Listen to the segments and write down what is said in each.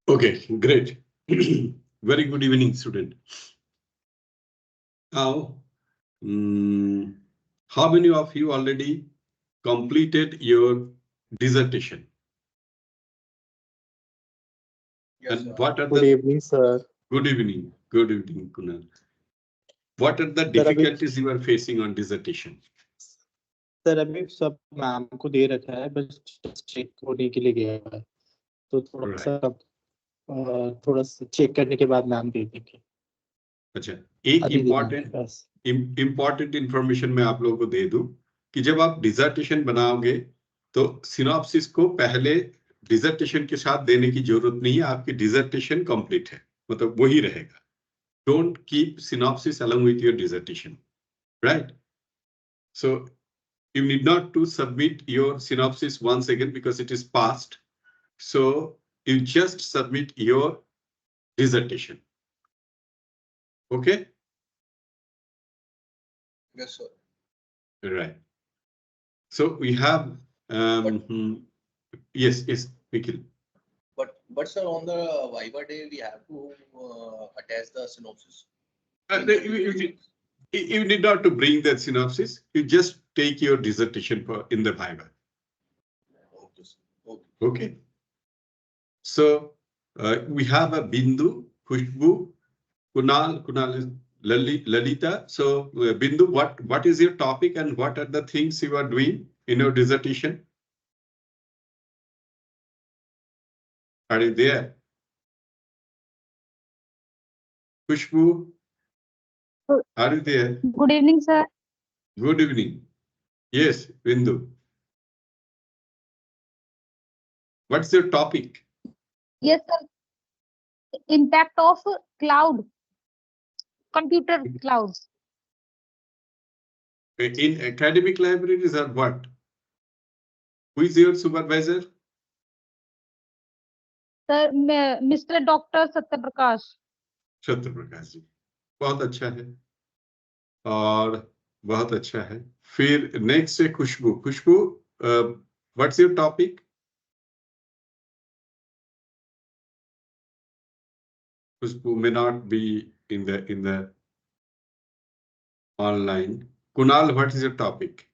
Okay, great. Very good evening, student. Now, how many of you already completed your dissertation? Yes, And sir. what are Good the evening, sir. good evening, Kunal. What are the sir अभी difficulties you are facing on dissertation? Sir अभी सब ma'am को दे रखा है, बस check होने के लिए गया है, तो थोड़ा सा चेक करने के बाद मैम दे देंगे। अच्छा, एक अभी इम्पॉर्टेंट इंफॉर्मेशन मैं आप लोगों को दे दूं कि जब आप डिसर्टेशन बनाओगे तो सिनॉप्सिस को पहले डिसर्टेशन के साथ देने की जरूरत नहीं है, आपकी डिसर्टेशन कंप्लीट है, मतलब वही रहेगा। Don't keep synopsis along with your dissertation, right? So you need not to submit your synopsis once again because it is past. So you just submit your dissertation. Okay? Yes, sir. Right. So we have yes, Nikhil. But sir, on the Viva day, we have to attach the synopsis. You need not to bring that synopsis. You just take your dissertation in the Viva. Okay, sir. Okay. Okay. So we have a Bindu, Khushbu, Kunal is Lalita. So Bindu, what is your topic and what are the things you are doing in your dissertation? Are you there? Khushbu, are you there? Good evening, sir. Good evening. Yes, Bindu. What's your topic? Yes, sir. Impact of cloud, computer cloud. In academic libraries or what? Who is your supervisor? Sir, Mr. Dr. Satyaprakash. Satyaprakash ji, बहुत अच्छा है और बहुत अच्छा है। फिर next है Khushboo. Khushboo, what's your topic? Khushboo may not be in the online. Kunal, what is your topic?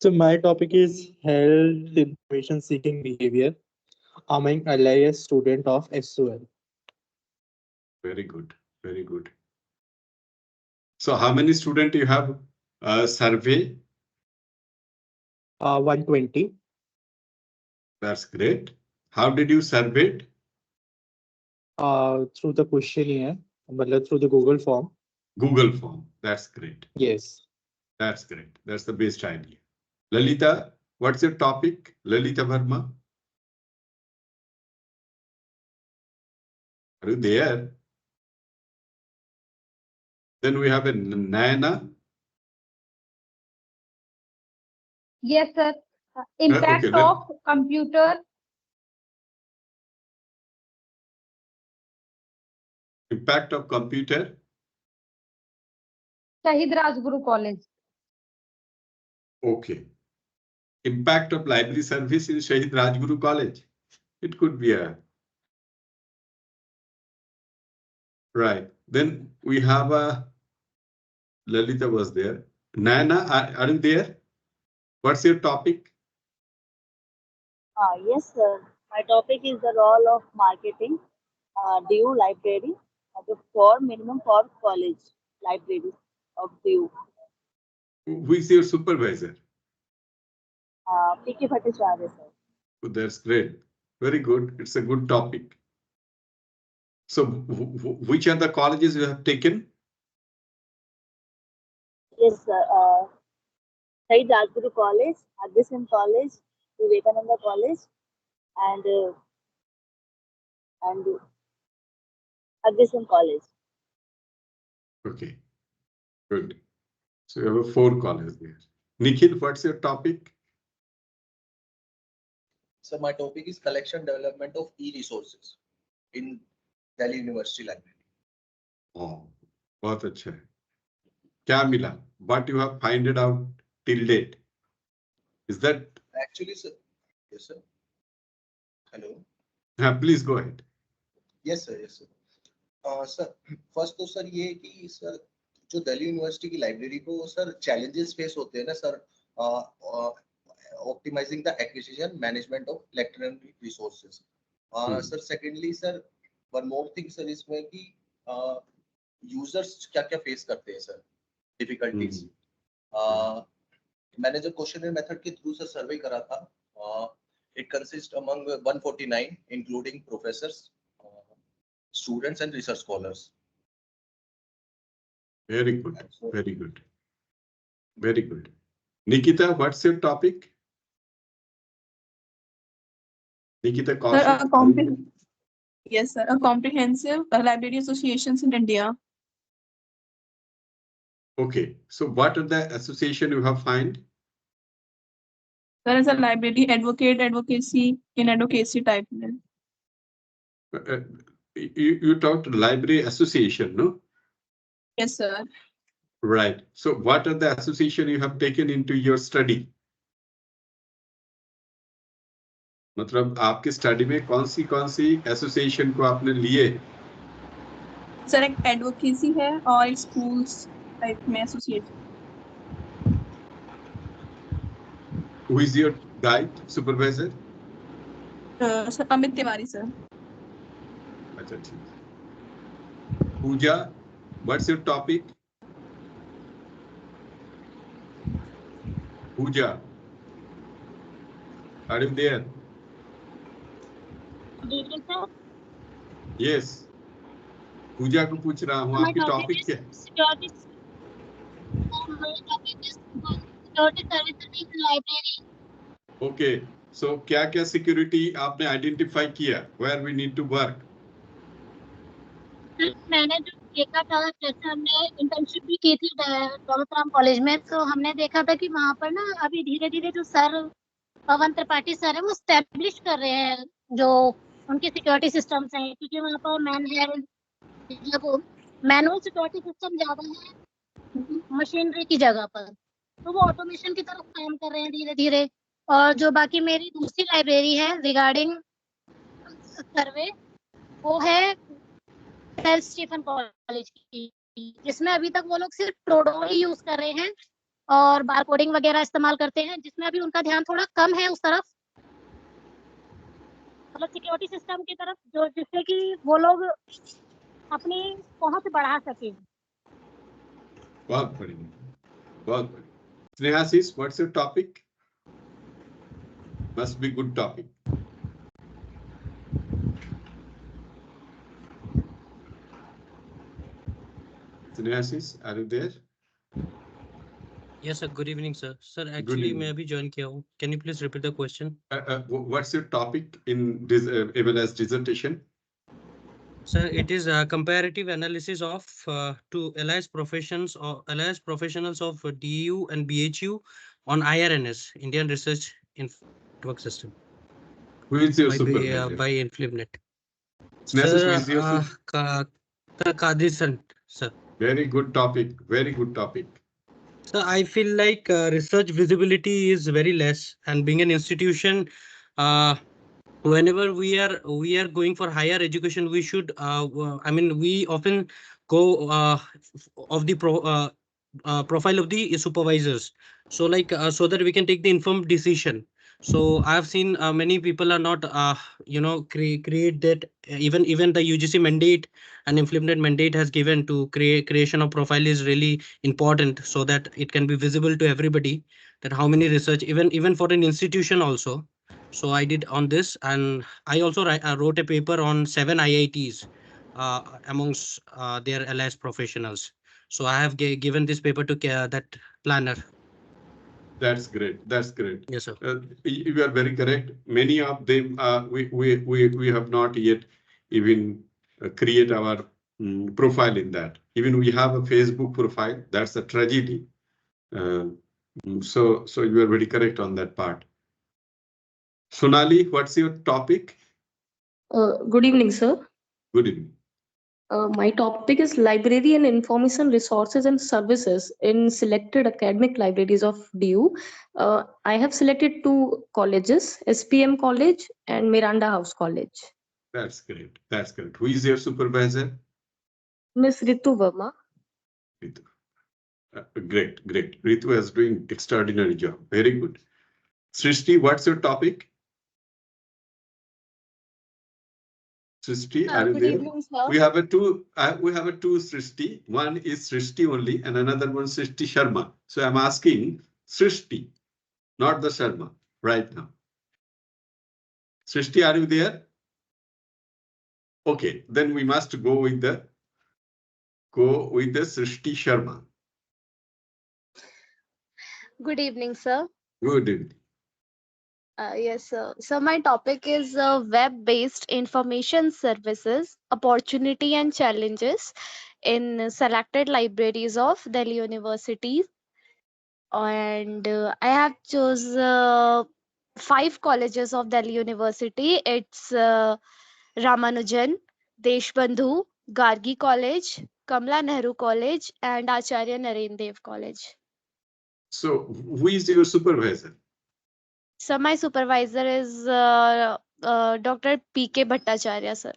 So my topic is health information seeking behavior among LIS student of SOL. Very good, very good. So how many students you have survey? 120. That's great. How did you survey it? Through the questionnaire, through the Google form. Google form. That's great. Yes. That's great. That's the best idea. Lalita, what's your topic? Lalita Verma. Are you there? Then we have a Nayana. Yes, sir. Impact Okay, of computer. Impact of computer. Shahid Rajguru College. Okay. Impact of library service in Shahid Rajguru College. It could be a. Right. Then we have a. Lalita was there. Nayana, are you there? What's your topic? Yes, sir. My topic is the role of marketing, DU library, the for minimum for college libraries of DU. Who is your supervisor? PK Bhattacharya, sir. Oh, that's great. Very good. It's a good topic. So which are the colleges you have taken? Yes, sir. Shahid Rajguru College, Addison College, Vivekananda College, and Addison College. Okay, good. So you have 4 colleges there. Nikhil, what's your topic? So my topic is collection development of e-resources in Delhi University Library. Oh, बहुत अच्छा है. क्या मिला? What you have finded out till date? Is that Actually, sir. Yes, sir. Hello Please go ahead. Yes sir sir first तो sir ये कि sir जो Delhi university की लाइब्रेरी को सर चैलेंजेस फेस होते हैं ना sir optimising the acquisition management of electronic resources sir secondly sir one more thing sir इसमें कि यूजर्स क्या क्या फेस करते हैं सर डिफिकल्टीज मैंने जो क्वेश्चन मेथड के थ्रू सर सर्वे करा था it consist among 149 including professors students and research scholars. Very good, very good, very good. Nikita, what's your topic? Nikita, Sir, yes, sir. A comprehensive library associations in India. Okay, so what are the association you have find? There is a library advocacy in advocacy type. You talked library association, no? Yes, sir. Right. So what are the association you have taken into your study? मतलब आपके study में कौन सी association को आपने लिए? Sir एक advocacy है और एक स्कूल्स टाइप में association. Who is your guide, supervisor? Sir Amit Tiwari sir. अच्छा ठीक. पूजा, what's your topic? Pooja, are you there? Yes. पूजा को पूछ रहा हूँ आपकी टॉपिक क्या है? Okay. So क्या क्या सिक्योरिटी आपने आइडेंटिफाई किया? Where we need to work? मैंने जो देखा था जैसे हमने इंटर्नशिप भी की थी दौलत राम कॉलेज में तो हमने देखा था कि वहाँ पर ना अभी धीरे धीरे जो सर पवन त्रिपाठी सर है वो स्टैब्लिश कर रहे हैं जो उनके सिक्योरिटी सिस्टम्स हैं क्योंकि वहाँ पर मैनुअल सिक्योरिटी सिस्टम ज्यादा है मशीनरी की जगह पर तो वो ऑटोमेशन की तरफ काम कर रहे हैं धीरे धीरे. और जो बाकी मेरी दूसरी लाइब्रेरी है रिगार्डिंग सर्वे वो है सेंट स्टीफन कॉलेज की जिसमें अभी तक वो लोग सिर्फ प्रोडो ही यूज कर रहे हैं और बार कोडिंग वगैरह इस्तेमाल करते हैं जिसमें अभी उनका ध्यान थोड़ा कम है उस तरफ मतलब सिक्योरिटी सिस्टम की तरफ जो जिससे कि वो लोग अपनी पहुंच बढ़ा सके. बहुत बढ़िया, बहुत बढ़िया. Snehasis, what's your topic? Must be good topic. Snehasis, are you there? Yes, sir. Good evening, sir. Sir, actually, मैं अभी join किया हूँ. Can you please repeat the question? What's your topic in this MLS dissertation? Sir, it is a comparative analysis of two allied professions or allied professionals of DU and BHU on IRNS, Indian Research Network System. Who is your supervisor? By InfluentNet. Snehasis, who is your supervisor? Kadri sir. Very good topic. Very good topic. So I feel like research visibility is very less, and being an institution, whenever we are going for higher education, we should I mean we often go of the profile of the supervisors, so like so that we can take the informed decision. So I have seen many people are not create that even the UGC mandate and InfluentNet mandate has given to creation of profile is really important so that it can be visible to everybody that how many research even for an institution also. So I did on this, and I also wrote a paper on 7 IITs amongst their allied professionals. So I have given this paper to that planner. That's great. That's great. Yes, sir. You are very correct. Many of them we have not yet even create our profile in that. Even we have a Facebook profile. That's a tragedy. So you are very correct on that part. Sonali, what's your topic? Good evening, sir. Good evening. My topic is library and information resources and services in selected academic libraries of DU. I have selected 2 colleges, SPM College and Miranda House College. That's great. That's great. Who is your supervisor? Miss Ritu Verma. Ritu. Great, great. Ritu is doing extraordinary job. Very good. Srishti, what's your topic? Srishti, are you Good there? evening, sir. We have a two Srishti. One is Srishti only, and another one Srishti Sharma. So I'm asking Srishti, not the Sharma, right now. Srishti, are you there? Okay, then we must go with the Srishti Sharma. Good evening, sir. Good evening. Yes, sir. So my topic is web-based information services, opportunity and challenges in selected libraries of Delhi University. And I have chose 5 colleges of Delhi University. It's Ramanujan, Deshbandhu, Gargi College, Kamla Nehru College, and Acharya Naren Dev College. So who is your supervisor? So my supervisor is Dr. P.K. Bhattacharya, sir.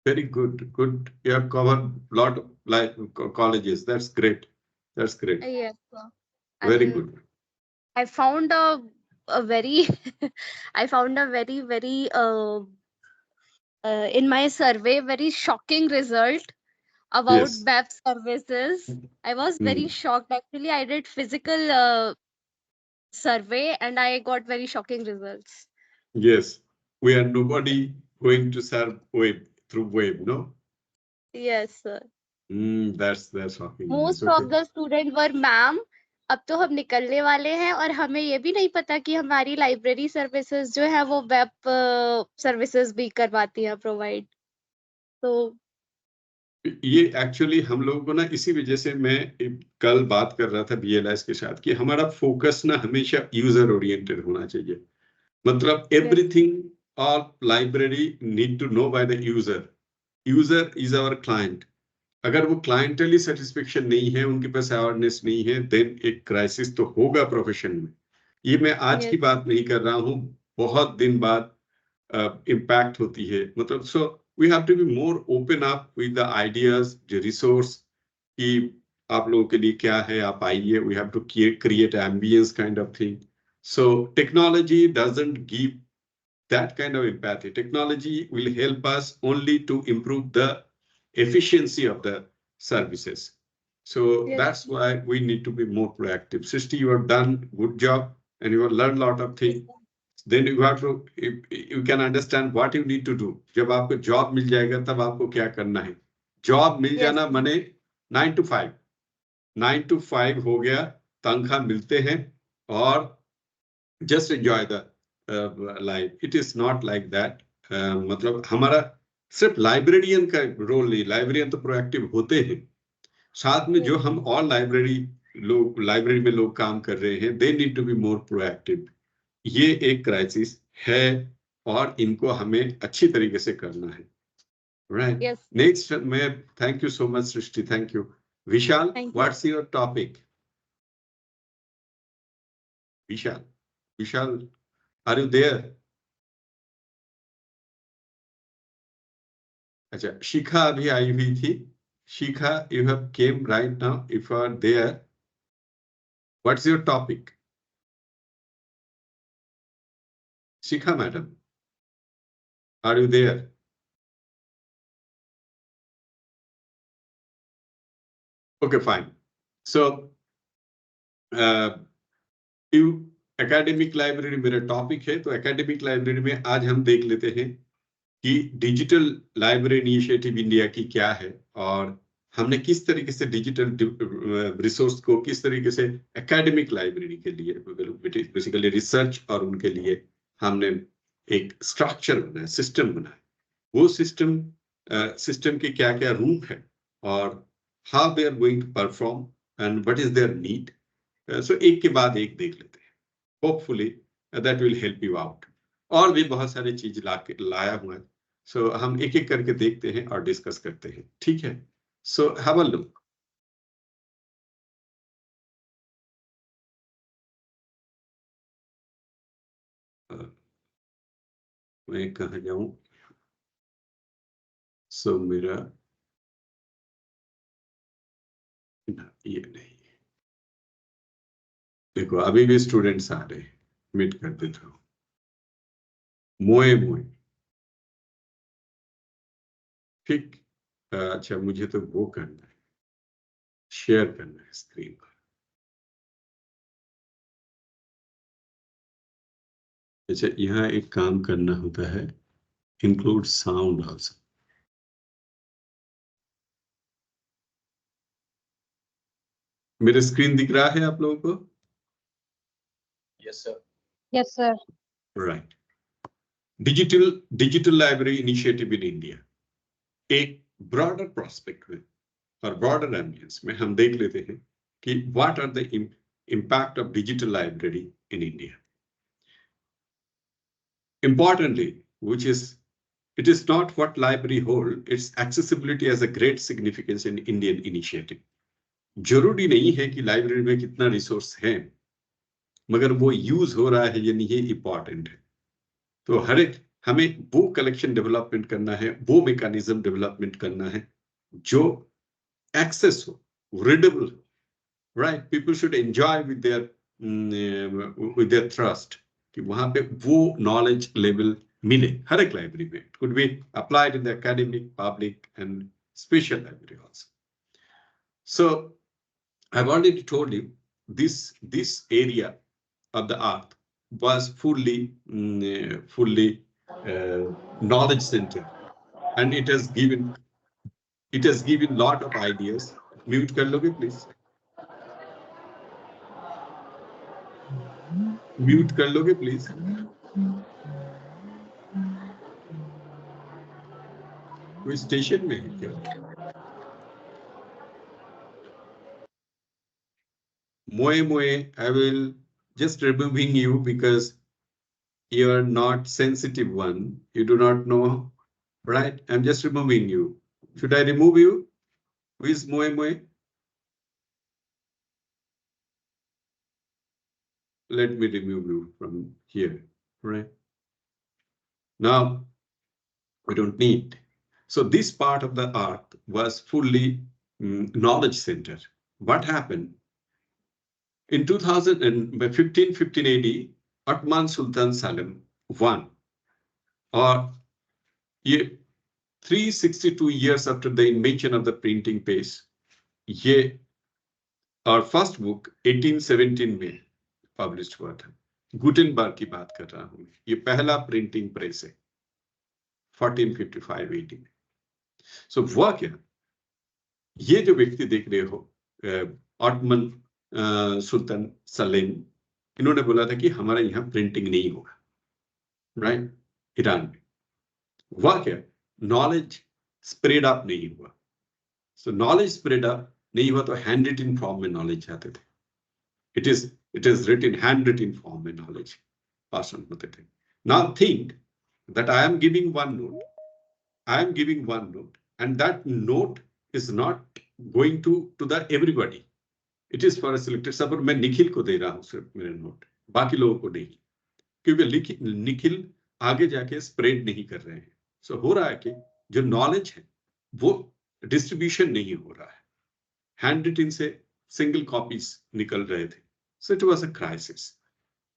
Very good. Good. You have covered a lot of colleges. That's great. That's great. Yes, sir. Very And good. I found a very, I found a very in my survey very shocking result about Yes. web services. I was very shocked. Actually, I did physical survey and I got very shocking results. Yes. We are nobody going to serve web through web, no? Yes, sir. That's shocking. Most Okay. of the students were ma'am अब तो हम निकलने वाले हैं और हमें ये भी नहीं पता कि हमारी लाइब्रेरी सर्विसेज जो है वो वेब सर्विसेज भी करवाती हैं प्रोवाइड तो ये एक्चुअली हम लोगों को ना इसी वजह से मैं कल बात कर रहा था BLS के साथ कि हमारा फोकस ना हमेशा यूजर ओरिएंटेड होना चाहिए मतलब everything all library need to know by the user is our client अगर वो क्लाइंटली सेटिस्फेक्शन नहीं है उनके पास अवेयरनेस नहीं है देन एक क्राइसिस तो होगा प्रोफेशन में ये मैं आज की बात नहीं कर रहा हूँ बहुत दिन बाद इम्पैक्ट होती है मतलब so we have to be more open up with the ideas जो रिसोर्स कि आप लोगों के लिए क्या है आप आइए we have to create ambience kind of thing so technology doesn't give that kind of empathy. Technology will help us only to improve the efficiency of the services. So that's why we need to be more proactive. Srishti, you have done good job and you have learned a lot of things. Then you have to, you can understand what you need to do. जब आपको job मिल जाएगा तब आपको क्या करना है. Job मिल जाना मने 9 to 5. 9 to 5 हो गया, तनख्वाह मिलते हैं और just enjoy the life it is not like that मतलब हमारा सिर्फ लाइब्रेरियन का रोल नहीं लाइब्रेरियन तो प्रोएक्टिव होते हैं साथ में जो हम और लाइब्रेरी में लोग काम कर रहे हैं they need to be more proactive ये एक क्राइसिस है और इनको हमें अच्छी तरीके से करना है राइट नेक्स्ट मैं thank you so much Srishti thank you Vishal what's your topic Vishal Are you there? अच्छा शिखा अभी आई हुई थी शिखा you have came right now if you are there what's your topic Shikha madam are you there okay fine so you academic library मेरा topic है तो academic library में आज हम देख लेते हैं कि डिजिटल लाइब्रेरी इनिशिएटिव इंडिया की क्या है और हमने किस तरीके से डिजिटल रिसोर्स को किस तरीके से एकेडमिक लाइब्रेरी के लिए बेसिकली रिसर्च और उनके लिए हमने एक स्ट्रक्चर बनाया सिस्टम बनाया वो सिस्टम के क्या क्या रूप है और how they are going to perform and what is there need so एक के बाद एक देख लेते हैं hopefully that will help you out और भी बहुत सारी चीज लाया हुआ है सो हम एक एक करके देखते हैं और डिस्कस करते हैं, ठीक है? So have a look. मैं कहाँ जाऊं? सो मेरा ये नहीं, देखो अभी भी स्टूडेंट्स आ रहे हैं, मीट कर देता हूँ। मोए मोए, ठीक। अच्छा मुझे तो वो करना है, शेयर करना है स्क्रीन पर। अच्छा यहाँ एक काम करना होता है, इंक्लूड साउंड आल्सो। मेरे स्क्रीन दिख रहा है आप लोगों को? Yes sir. Yes, sir. Right. Digital library initiative in India, एक ब्रॉडर प्रोस्पेक्ट में और ब्रॉडर एम्बियंस में हम देख लेते हैं कि what are the impact of digital library in India. Importantly, which is, it is not what library hold, its accessibility has a great significance in Indian initiative. जरूरी नहीं है कि लाइब्रेरी में कितना रिसोर्स है, मगर वो यूज हो रहा है या नहीं, ये इंपॉर्टेंट है। तो हर एक हमें वो कलेक्शन डेवलपमेंट करना है, वो मैकेनिज्म डेवलपमेंट करना है जो एक्सेस हो, रीडेबल हो, right? People should enjoy with their thrust, कि वहां पे वो नॉलेज लेवल मिले हर एक लाइब्रेरी में। It could be applied in the academic, public and special library also. So I've already told you this area of the art was fully knowledge center, and it has given lot of ideas. Mute kar loge please? Mute kar loge please? कोई station में है क्या? Moe, I will just removing you because you are not sensitive one. You do not know, right? I'm just removing you. Should I remove you? Who is Moe? Let me remove you from here, right? Now, we don't need. So this part of the art was fully knowledge center. What happened? In 1515 AD, Ottoman Sultan Salim I, or 362 years after the invention of the printing press, ये our first book 1817 में publish हुआ था। Gutenberg की बात कर रहा हूं, ये पहला प्रिंटिंग प्रेस है 1455 AD में। सो हुआ क्या, ये जो व्यक्ति देख रहे हो, ऑटमन सुल्तान सलीम, इन्होंने बोला था कि हमारे यहाँ प्रिंटिंग नहीं होगा, राइट? ईरान में हुआ क्या, नॉलेज स्प्रेड अप नहीं हुआ। सो नॉलेज स्प्रेड अप नहीं हुआ तो हैंड रिटन फॉर्म में नॉलेज जाते थे। It is written, handwritten form में knowledge pass on होते थे। Now think that I am giving one note, and that note is not going to the everybody. It is for a selected. Suppose मैं निखिल को दे रहा हूँ सिर्फ मेरे note, बाकी लोगों को नहीं, क्योंकि निखिल आगे जाके स्प्रेड नहीं कर रहे हैं। सो हो रहा है कि जो नॉलेज है वो डिस्ट्रीब्यूशन नहीं हो रहा है, हैंड रिटन से सिंगल कॉपीज निकल रहे थे। So it was a crisis.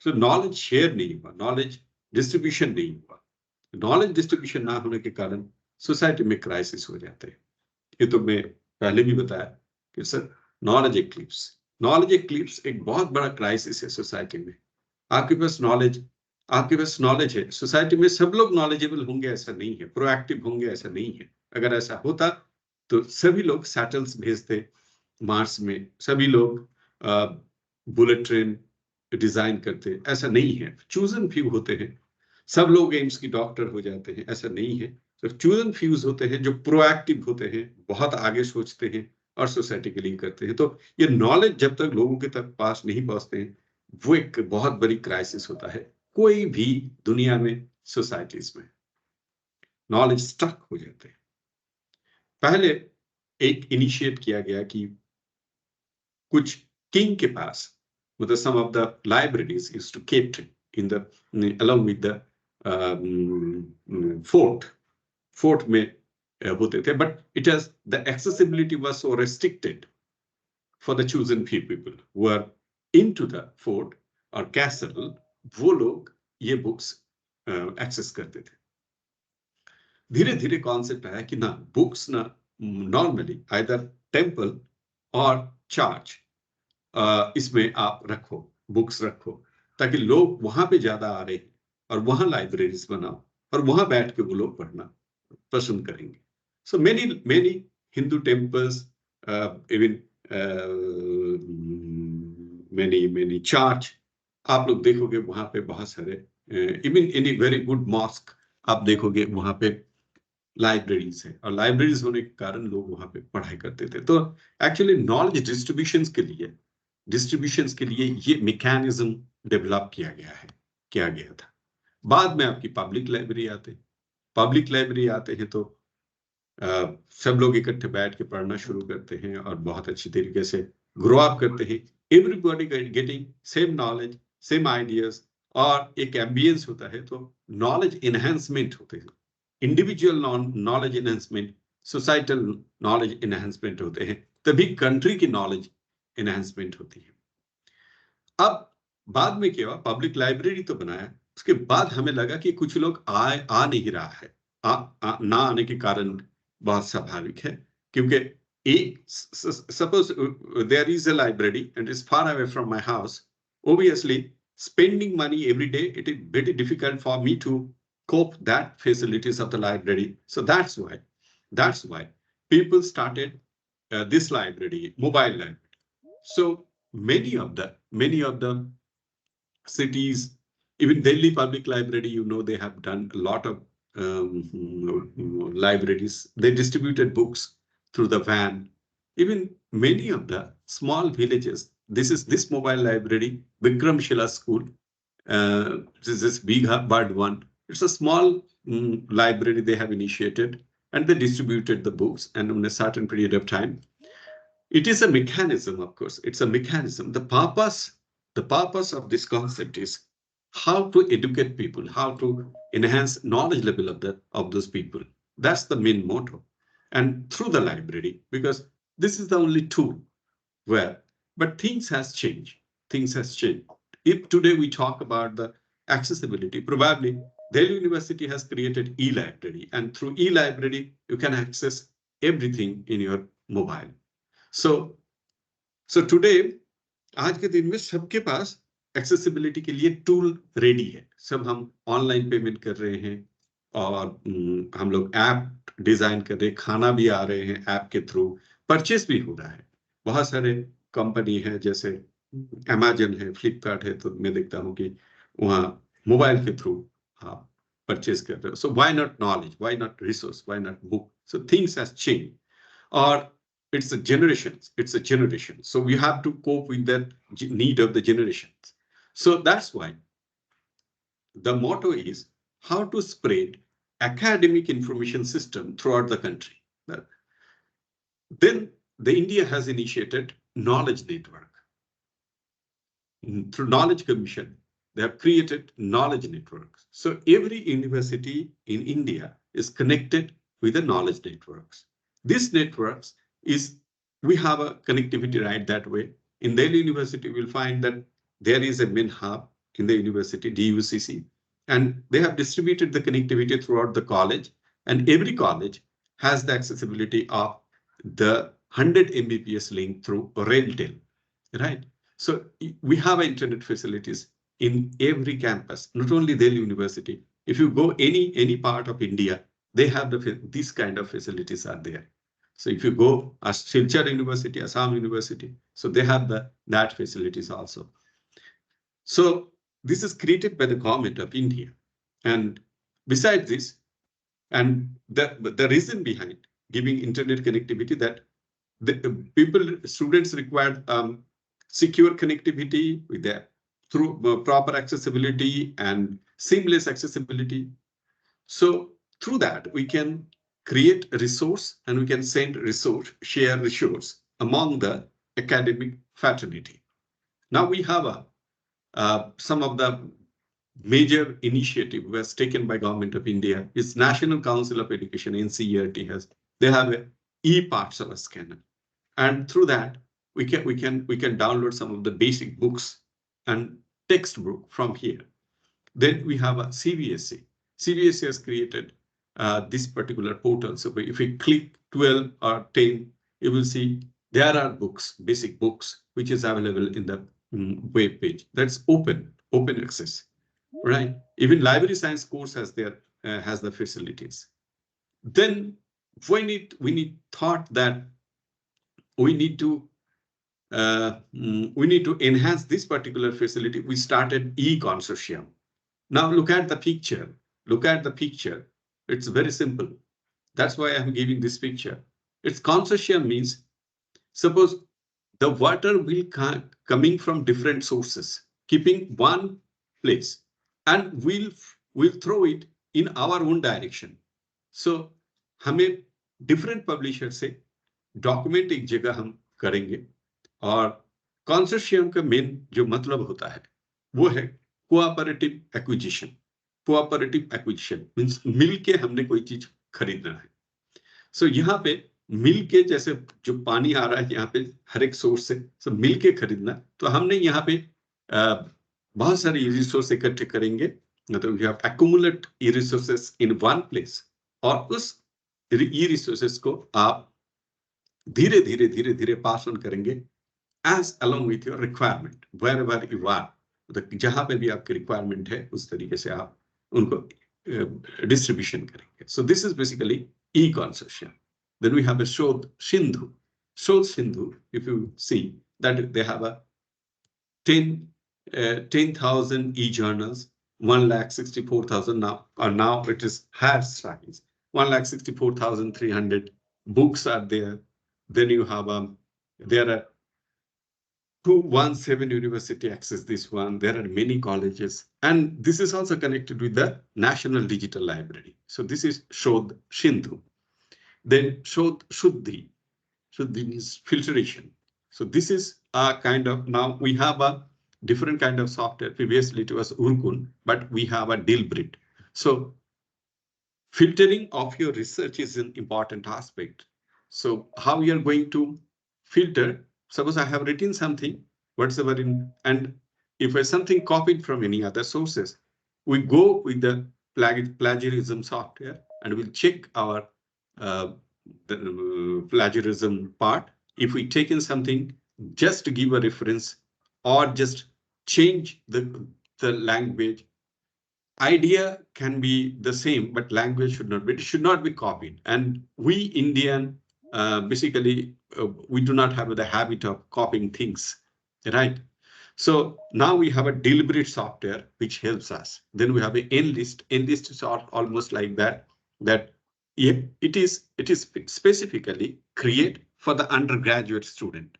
So knowledge share नहीं हुआ, knowledge distribution नहीं हुआ। Knowledge distribution ना होने के कारण सोसाइटी में क्राइसिस हो जाते हैं। ये तो मैं पहले भी बताया कि सर नॉलेज एक्लिप्स एक बहुत बड़ा क्राइसिस है सोसाइटी में। आपके पास नॉलेज है, सोसाइटी में सब लोग नॉलेजेबल होंगे ऐसा नहीं है, प्रोएक्टिव होंगे ऐसा नहीं है। अगर ऐसा होता तो सभी लोग सैटल्स भेजते मार्स में, सभी लोग बुलेट ट्रेन डिजाइन करते, ऐसा नहीं है। चूजन फ्यू होते हैं, सब लोग एम्स की डॉक्टर हो जाते हैं, ऐसा नहीं है। सिर्फ चूजन फ्यूज होते हैं जो प्रोएक्टिव होते हैं, बहुत आगे सोचते हैं और सोसाइटी के लिए करते हैं। तो ये नॉलेज जब तक लोगों के तक पास नहीं पहुंचते हैं, वो एक बहुत बड़ी क्राइसिस होता है कोई भी दुनिया में, सोसाइटीज में। नॉलेज स्टक हो जाते हैं। पहले एक इनिशिएट किया गया कि कुछ किंग के पास, मतलब some of the libraries used to keep in the along with the fort में होते थे, but it has the accessibility was so restricted for the chosen few people who are into the fort और castle, वो लोग ये books access करते थे। धीरे धीरे कॉन्सेप्ट आया कि ना, बुक्स ना नॉर्मली आइदर टेम्पल और चर्च, इसमें आप रखो, बुक्स रखो, ताकि लोग वहां पे ज्यादा आ रहे हैं और वहां लाइब्रेरीज बनाओ और वहां बैठ के वो लोग पढ़ना पसंद करेंगे। So many Hindu temples, even many church, आप लोग देखोगे वहां पे बहुत सारे, even in a very good mosque आप देखोगे वहां पे लाइब्रेरीज है, और लाइब्रेरीज होने के कारण लोग वहां पे पढ़ाई करते थे। तो एक्चुअली नॉलेज डिस्ट्रीब्यूशन के लिए ये मैकेनिज्म डेवलप किया गया था। बाद में आपकी पब्लिक लाइब्रेरी आते हैं, तो सब लोग इकट्ठे बैठ के पढ़ना शुरू करते हैं और बहुत अच्छी तरीके से ग्रो अप करते हैं। Everybody getting same knowledge, same ideas, और एक एम्बियंस होता है, तो नॉलेज इनहेंसमेंट होते हैं, individual knowledge enhancement, societal knowledge enhancement होते हैं, तभी कंट्री की नॉलेज इनहेंसमेंट होती है। अब बाद में क्या हुआ, पब्लिक लाइब्रेरी तो बनाया, उसके बाद हमें लगा कि कुछ लोग आ नहीं रहा है, ना आने के कारण बहुत स्वाभाविक है, क्योंकि suppose there is a library and is far away from my house, obviously spending money every day, it is very difficult for me to cope that facilities of the library. So that's why people started this library, mobile library. So many of the cities, even Delhi Public Library, they have done a lot of libraries. They distributed books through the van. Even many of the small villages, this mobile library, Vikramshila School, this is Bigha Bird one. It's a small library they have initiated, and they distributed the books, and in a certain period of time. It is a mechanism, of course. It's a mechanism. The purpose of this concept is how to educate people, how to enhance knowledge level of those people. That's the main motto. And through the library, because this is the only tool where, but things has changed. If today we talk about the accessibility, probably Delhi University has created e-library, and through e-library, you can access everything in your mobile. So today, आज के दिन में सबके पास accessibility के लिए tool ready है। सब हम ऑनलाइन पेमेंट कर रहे हैं, और हम लोग ऐप डिजाइन कर रहे हैं, खाना भी आ रहे हैं ऐप के थ्रू, परचेस भी हो रहा है। बहुत सारे कंपनी है, जैसे अमेजन है, फ्लिपकार्ट है, तो मैं देखता हूँ कि वहाँ मोबाइल के थ्रू आप परचेस कर रहे हो। So why not knowledge, why not resource, why not book? So things has change, और it's a generation. So we have to cope with that need of the generations. So that's why the motto is how to spread academic information system throughout the country. Then the India has initiated knowledge network. Through Knowledge Commission, they have created knowledge networks. So every university in India is connected with the knowledge networks. These networks we have a connectivity right that way. In Delhi University, we'll find that there is a main hub in the university, DUCC, and they have distributed the connectivity throughout the college, and every college has the accessibility of the 100 Mbps link through RailTel, right? So we have internet facilities in every campus, not only Delhi University. If you go any part of India, they have these kind of facilities are there. So if you go as Silchar University, Assam University, so they have that facilities also. So this is created by the government of India. And besides this, and the reason behind giving internet connectivity, that the students require secure connectivity with that through proper accessibility and seamless accessibility. So through that, we can create a resource and we can send resource, share resource among the academic fraternity. Now we have some of the major initiative was taken by Government of India. Is National Council of Education, NCERT they have a e-Pathshala scanner, and through that we can download some of the basic books and textbook from here. Then we have a CBSE. CBSE has created this particular portal. So if we click 12 or 10, you will see there are books, basic books, which is available in the web page. That's open access, right? Even library science course has the facilities. Then we need thought that we need to enhance this particular facility. We started e-consortium. Now look at the picture. Look at the picture. It's very simple. That's why I'm giving this picture. It's consortium means, suppose the water will coming from different sources, keeping one place, and we'll throw it in our own direction. So हमें different publisher से document एक जगह हम करेंगे, और consortium का main जो मतलब होता है वो है cooperative acquisition. Cooperative acquisition means मिलके हमने कोई चीज खरीदना है. So यहाँ पे मिलके, जैसे जो पानी आ रहा है यहाँ पे हर एक सोर्स से, so मिलके खरीदना. तो हमने यहाँ पे बहुत सारे रिसोर्स इकट्ठे करेंगे, मतलब you have accumulate resources in one place, और उस रिसोर्सेस को आप धीरे धीरे पास ऑन करेंगे as along with your requirement wherever you are. जहां पे भी आपकी रिक्वायरमेंट है उस तरीके से आप उनको डिस्ट्रीब्यूशन करेंगे. So this is basically e-consortium. Then we have a Shodh Sindhu. Shodh Sindhu, if you see that they have a 10,000 e-journals, 1,64,000 now, or now it is higher size. 1,64,300 books are there. Then you have there are 217 university access this one. There are many colleges, and this is also connected with the National Digital Library. So this is Shodh Sindhu. Then Shodh Shuddhi. Shuddhi means filtration. So this is a kind of, now we have a different kind of software. Previously it was Urkun, but we have a Dilbrit. So filtering of your research is an important aspect. So how you are going to filter? Suppose I have written something, whatsoever and if I something copied from any other sources, we go with the plagiarism software and we'll check our plagiarism part. If we take in something just to give a reference or just change the language, idea can be the same, but language should not be. It should not be copied. And we Indian basically we do not have the habit of copying things, right? So now we have a deliberate software which helps us. Then we have an Enlist. Enlist is almost like that. It is specifically created for the undergraduate student.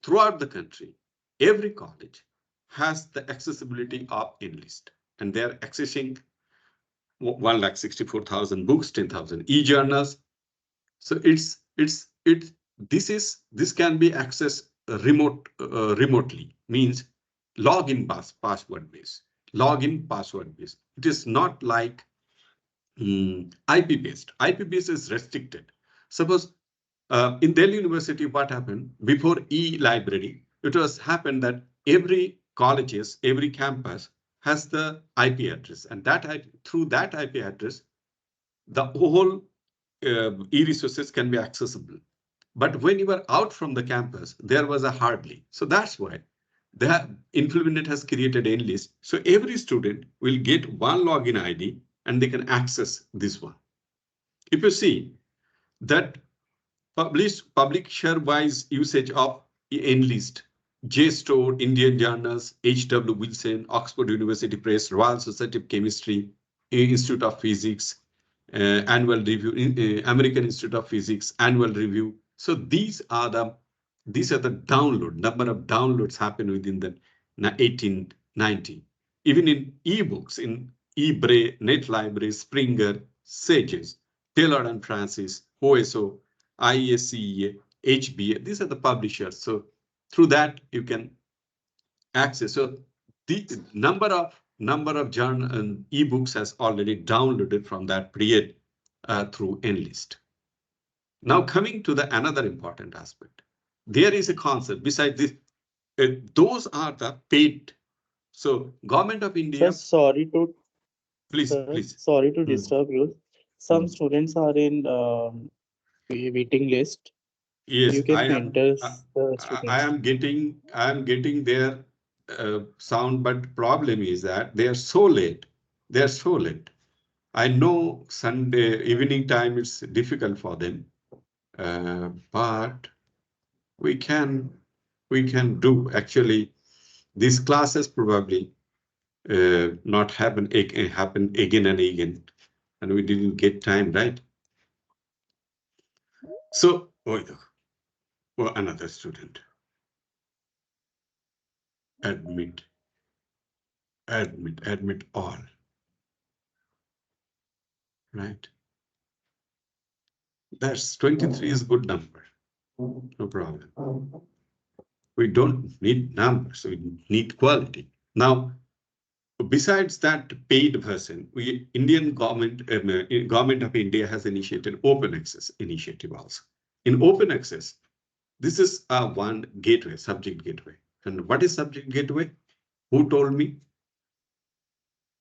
Throughout the country, every college has the accessibility of Enlist, and they are accessing 1,64,000 books, 10,000 e-journals. So this can be accessed remotely, means login password base. Login password base. It is not like IP based. IP based is restricted. Suppose in Delhi University, what happened before e-library? It was happened that every colleges, every campus has the IP address, and through that IP address, the whole e-resources can be accessible. But when you were out from the campus, there was a hardly. So that's why the Infonet has created Enlist. So every student will get one login ID and they can access this one. If you see that publisher-wise usage of Enlist, JSTOR, Indian Journals, H.W. Wilson, Oxford University Press, Royal Society of Chemistry, Institute of Physics, Annual Review, American Institute of Physics, Annual Review. So these are the download, number of downloads happen within the 1890. Even in ebooks, in eBray, NetLibrary, Springer, SAGES, Taylor and Francis, OSO, IESCEA, HBA. These are the publishers. So through that you can access. So the number of journal and ebooks has already downloaded from that period through Enlist. Now coming to the another important aspect, there is a concept besides this. Those are the paid. So Government of India. Sir, sorry to please. Sorry to disturb you. Some students are in waiting list. Yes, You can I am getting their sound, but problem is that they are so late. They are so late. I know Sunday evening time is difficult for them, but we can do actually. These classes probably not happen again and again, and we didn't get time, right? So, another student. Admit all. Right? That's 23 is a good number. No problem. We don't need numbers, we need quality. Now, besides that paid person, Indian government of India has initiated open access initiative also. In open access, this is one gateway, subject gateway. And what is subject gateway? Who told me?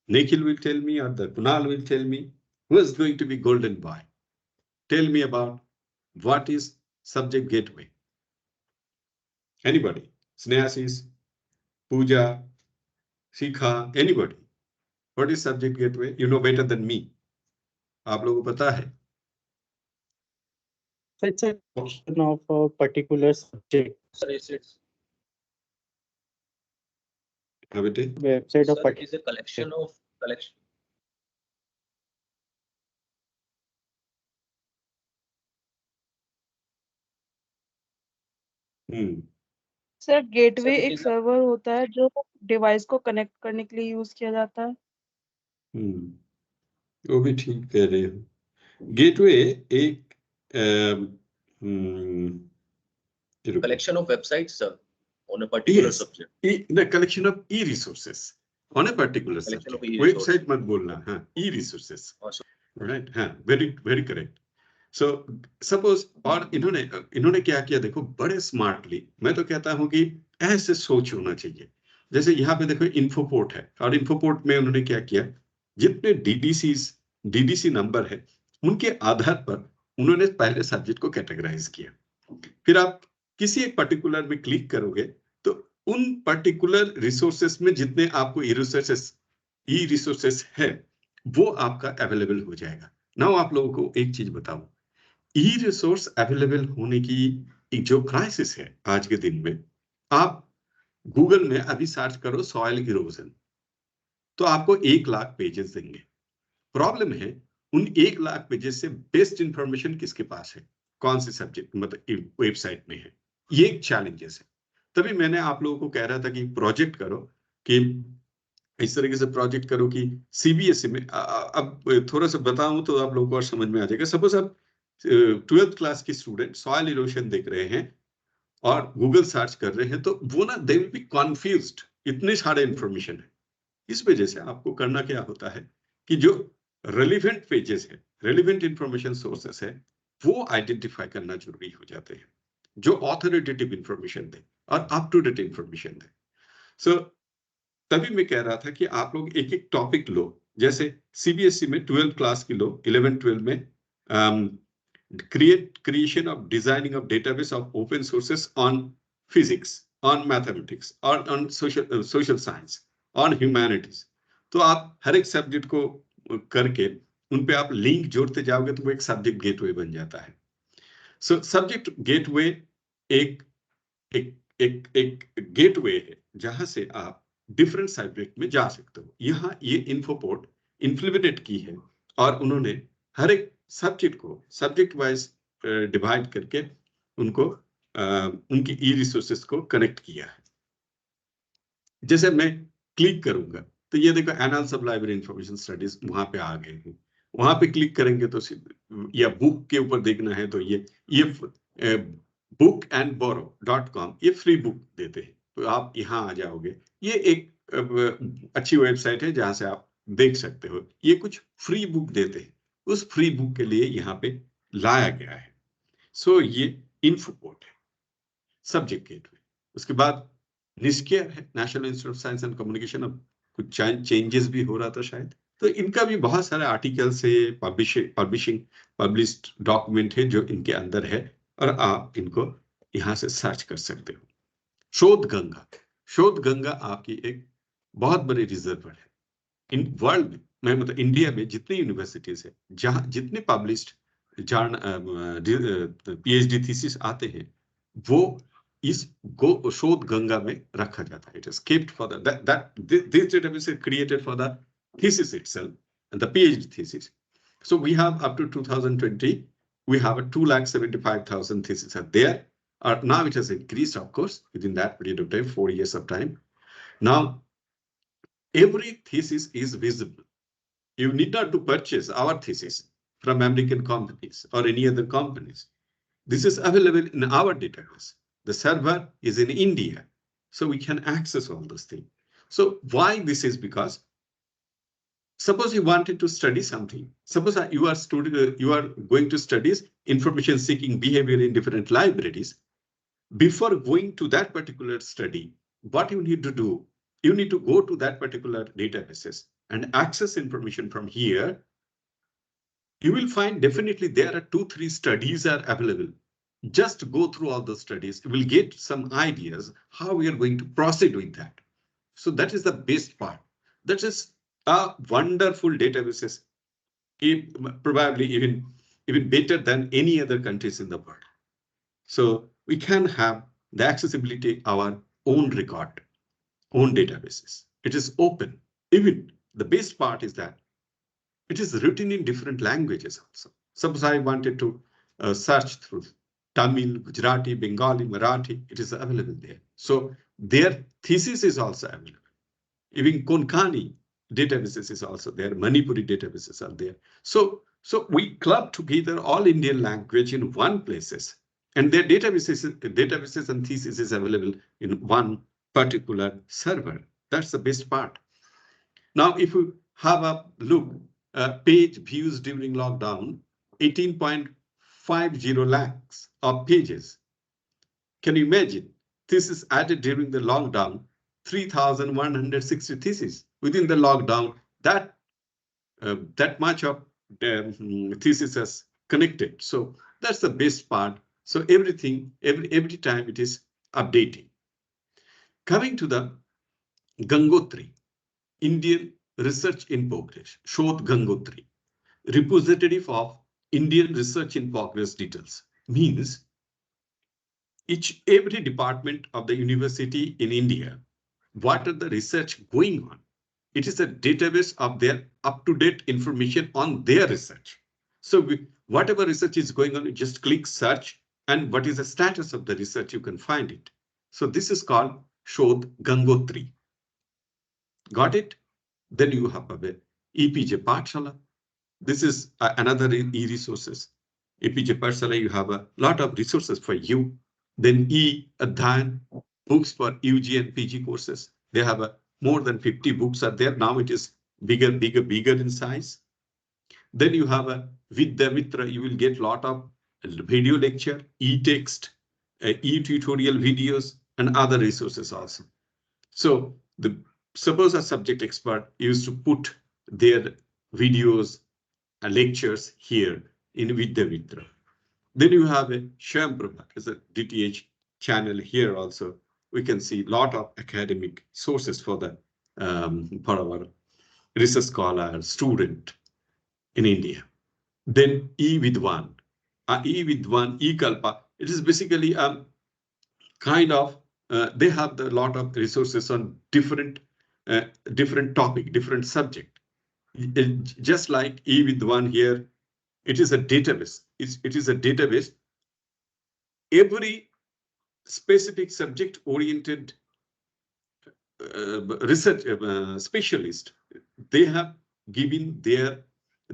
Nikhil will tell me, or the Kunal will tell me. Who is going to be golden boy? Tell me about what is subject gateway. Anybody? Snehasys, Pooja, Shikha, anybody? What is subject gateway? You know better than me. आप लोगों को पता है? It's a collection of a particular subject. Website of Sir, it is a collection of collection. Sir gateway एक server होता है जो device को कनेक्ट करने के लिए यूज किया जाता है। वो भी ठीक कह रहे हो। गेटवे एक collection of websites, sir, on a particular subject. The collection of e-resources on a particular subject. Website मत बोलना, हाँ, e-resources. Right, हाँ, very correct. So suppose और इन्होंने क्या किया देखो, बड़े स्मार्टली। मैं तो कहता हूँ कि ऐसे सोच होना चाहिए। जैसे यहाँ पे देखो इन्फोपोर्ट है, और इन्फोपोर्ट में उन्होंने क्या किया, जितने डीडीसी नंबर है उनके आधार पर उन्होंने पहले सब्जेक्ट को कैटेगराइज किया। फिर आप किसी एक पर्टिकुलर में क्लिक करोगे तो उन पर्टिकुलर रिसोर्सेस में जितने आपको ई रिसोर्सेस है वो आपका अवेलेबल हो जाएगा। नाउ आप लोगों को एक चीज बताऊं, ई रिसोर्स अवेलेबल होने की एक जो क्राइसिस है आज के दिन में, आप गूगल में अभी सर्च करो सॉइल इरोजन, तो आपको 1 लाख पेजेस देंगे। प्रॉब्लम है उन 1 लाख पेजेस से बेस्ट इंफॉर्मेशन किसके पास है, कौन से सब्जेक्ट मतलब वेबसाइट में है, ये एक चैलेंजेस है। तभी मैंने आप लोगों को कह रहा था कि प्रोजेक्ट करो, कि इस तरीके से प्रोजेक्ट करो कि सीबीएसई में अब थोड़ा सा बताऊं तो आप लोगों को और समझ में आ जाएगा। सपोज आप 12th क्लास के स्टूडेंट सॉइल इरोजन देख रहे हैं और गूगल सर्च कर रहे हैं, तो वो ना दे विल बी कन्फ्यूज्ड, इतने सारे इंफॉर्मेशन है। इस वजह से आपको करना क्या होता है कि जो रेलिवेंट पेजेस है, रेलिवेंट इंफॉर्मेशन सोर्सेस है, वो आइडेंटिफाई करना जरूरी हो जाते हैं, जो ऑथोरिटेटिव इंफॉर्मेशन दे और अप टू डेट इंफॉर्मेशन दे। सो तभी मैं कह रहा था कि आप लोग एक एक टॉपिक लो, जैसे सीबीएसई में 12th क्लास की लो, 11-12 में creation of designing of database of open sources on physics, on mathematics, or on social science, on humanities। तो आप हर एक सब्जेक्ट को करके उन पे आप लिंक जोड़ते जाओगे तो वो एक सब्जेक्ट गेटवे बन जाता है। सो सब्जेक्ट गेटवे एक गेटवे है जहां से आप डिफरेंट सब्जेक्ट में जा सकते हो। यहाँ ये इन्फोपोर्ट इम्प्लीमेंट की है और उन्होंने हर एक सब्जेक्ट को सब्जेक्ट वाइज डिवाइड करके उनको उनकी ई रिसोर्सेस को कनेक्ट किया है। जैसे मैं क्लिक करूंगा तो ये देखो analysis of library information studies वहां पे आ गए हैं, वहां पे क्लिक करेंगे तो या बुक के ऊपर देखना है तो ये bookandborrow.com ये फ्री बुक देते हैं, तो आप यहाँ आ जाओगे। ये एक अच्छी वेबसाइट है जहां से आप देख सकते हो, ये कुछ फ्री बुक देते हैं, उस फ्री बुक के लिए यहाँ पे लाया गया है। सो ये इन्फोपोर्ट है, सब्जेक्ट गेटवे। उसके बाद निष्केयर है, national institute of science and communication. अब कुछ चेंजेस भी हो रहा था शायद, तो इनका भी बहुत सारे आर्टिकल्स है, पब्लिश्ड डॉक्यूमेंट है जो इनके अंदर है, और आप इनको यहाँ से सर्च कर सकते हो। शोध गंगा आपकी एक बहुत बड़ी रिजर्वर है इन वर्ल्ड में, मतलब इंडिया में जितनी यूनिवर्सिटीज है, जहां जितने पब्लिश्ड पीएचडी थीसिस आते हैं, वो इस शोध गंगा में रखा जाता है। It is kept for this database is created for the thesis itself and the PhD thesis. So we have up to 2020, we have a 275,000 theses are there. Now it has increased, of course, within that period of time, 4 years of time. Now, every thesis is visible. You need not to purchase our thesis from American companies or any other companies. This is available in our database. The server is in India, so we can access all those things. So why this is? Because suppose you wanted to study something. Suppose you are going to study information seeking behavior in different libraries. Before going to that particular study, what you need to do, you need to go to that particular databases and access information from here. You will find definitely there are 2-3 studies are available. Just go through all those studies. You will get some ideas how we are going to proceed with that. So that is the best part. That is a wonderful databases, probably even better than any other countries in the world. So we can have the accessibility of our own record, own databases. It is open. Even the best part is that it is written in different languages also. Suppose I wanted to search through Tamil, Gujarati, Bengali, Marathi, it is available there. So their thesis is also available. Even Konkani databases is also there. Manipuri databases are there. So we club together all Indian language in one places, and their databases and thesis is available in one particular server. That's the best part. Now, if you have a look, page views during lockdown, 18.50 lakhs of pages. Can you imagine? Thesis added during the lockdown, 3,160 theses within the lockdown. That much of thesis is connected. So that's the best part. So everything, every time it is updating. Coming to the Gangotri, Indian Research in Progress, Shodh Gangotri, representative of Indian Research in Progress details, means every department of the university in India, what are the research going on? It is a database of their up-to-date information on their research. So whatever research is going on, you just click search, and what is the status of the research, you can find it. So this is called Shodh Gangotri. Got it? Then you have a EPJ Pathshala. This is another e-resources. EPJ Pathshala, you have a lot of resources for you. Then E-Adhyan, books for UG and PG courses. They have more than 50 books are there. Now it is bigger in size. Then you have a Vidya Mitra. You will get a lot of video lecture, e-text, e-tutorial videos, and other resources also. So suppose a subject expert used to put their videos and lectures here in Vidya Mitra. Then you have a Shyam Prabha as a DTH channel here also. We can see a lot of academic sources for the for our research scholar student in India. Then eVidwan, eKalpa. It is basically kind of they have a lot of resources on different topic, different subject. Just like eVidwan here, it is a database. It is a database. Every specific subject-oriented research specialist, they have given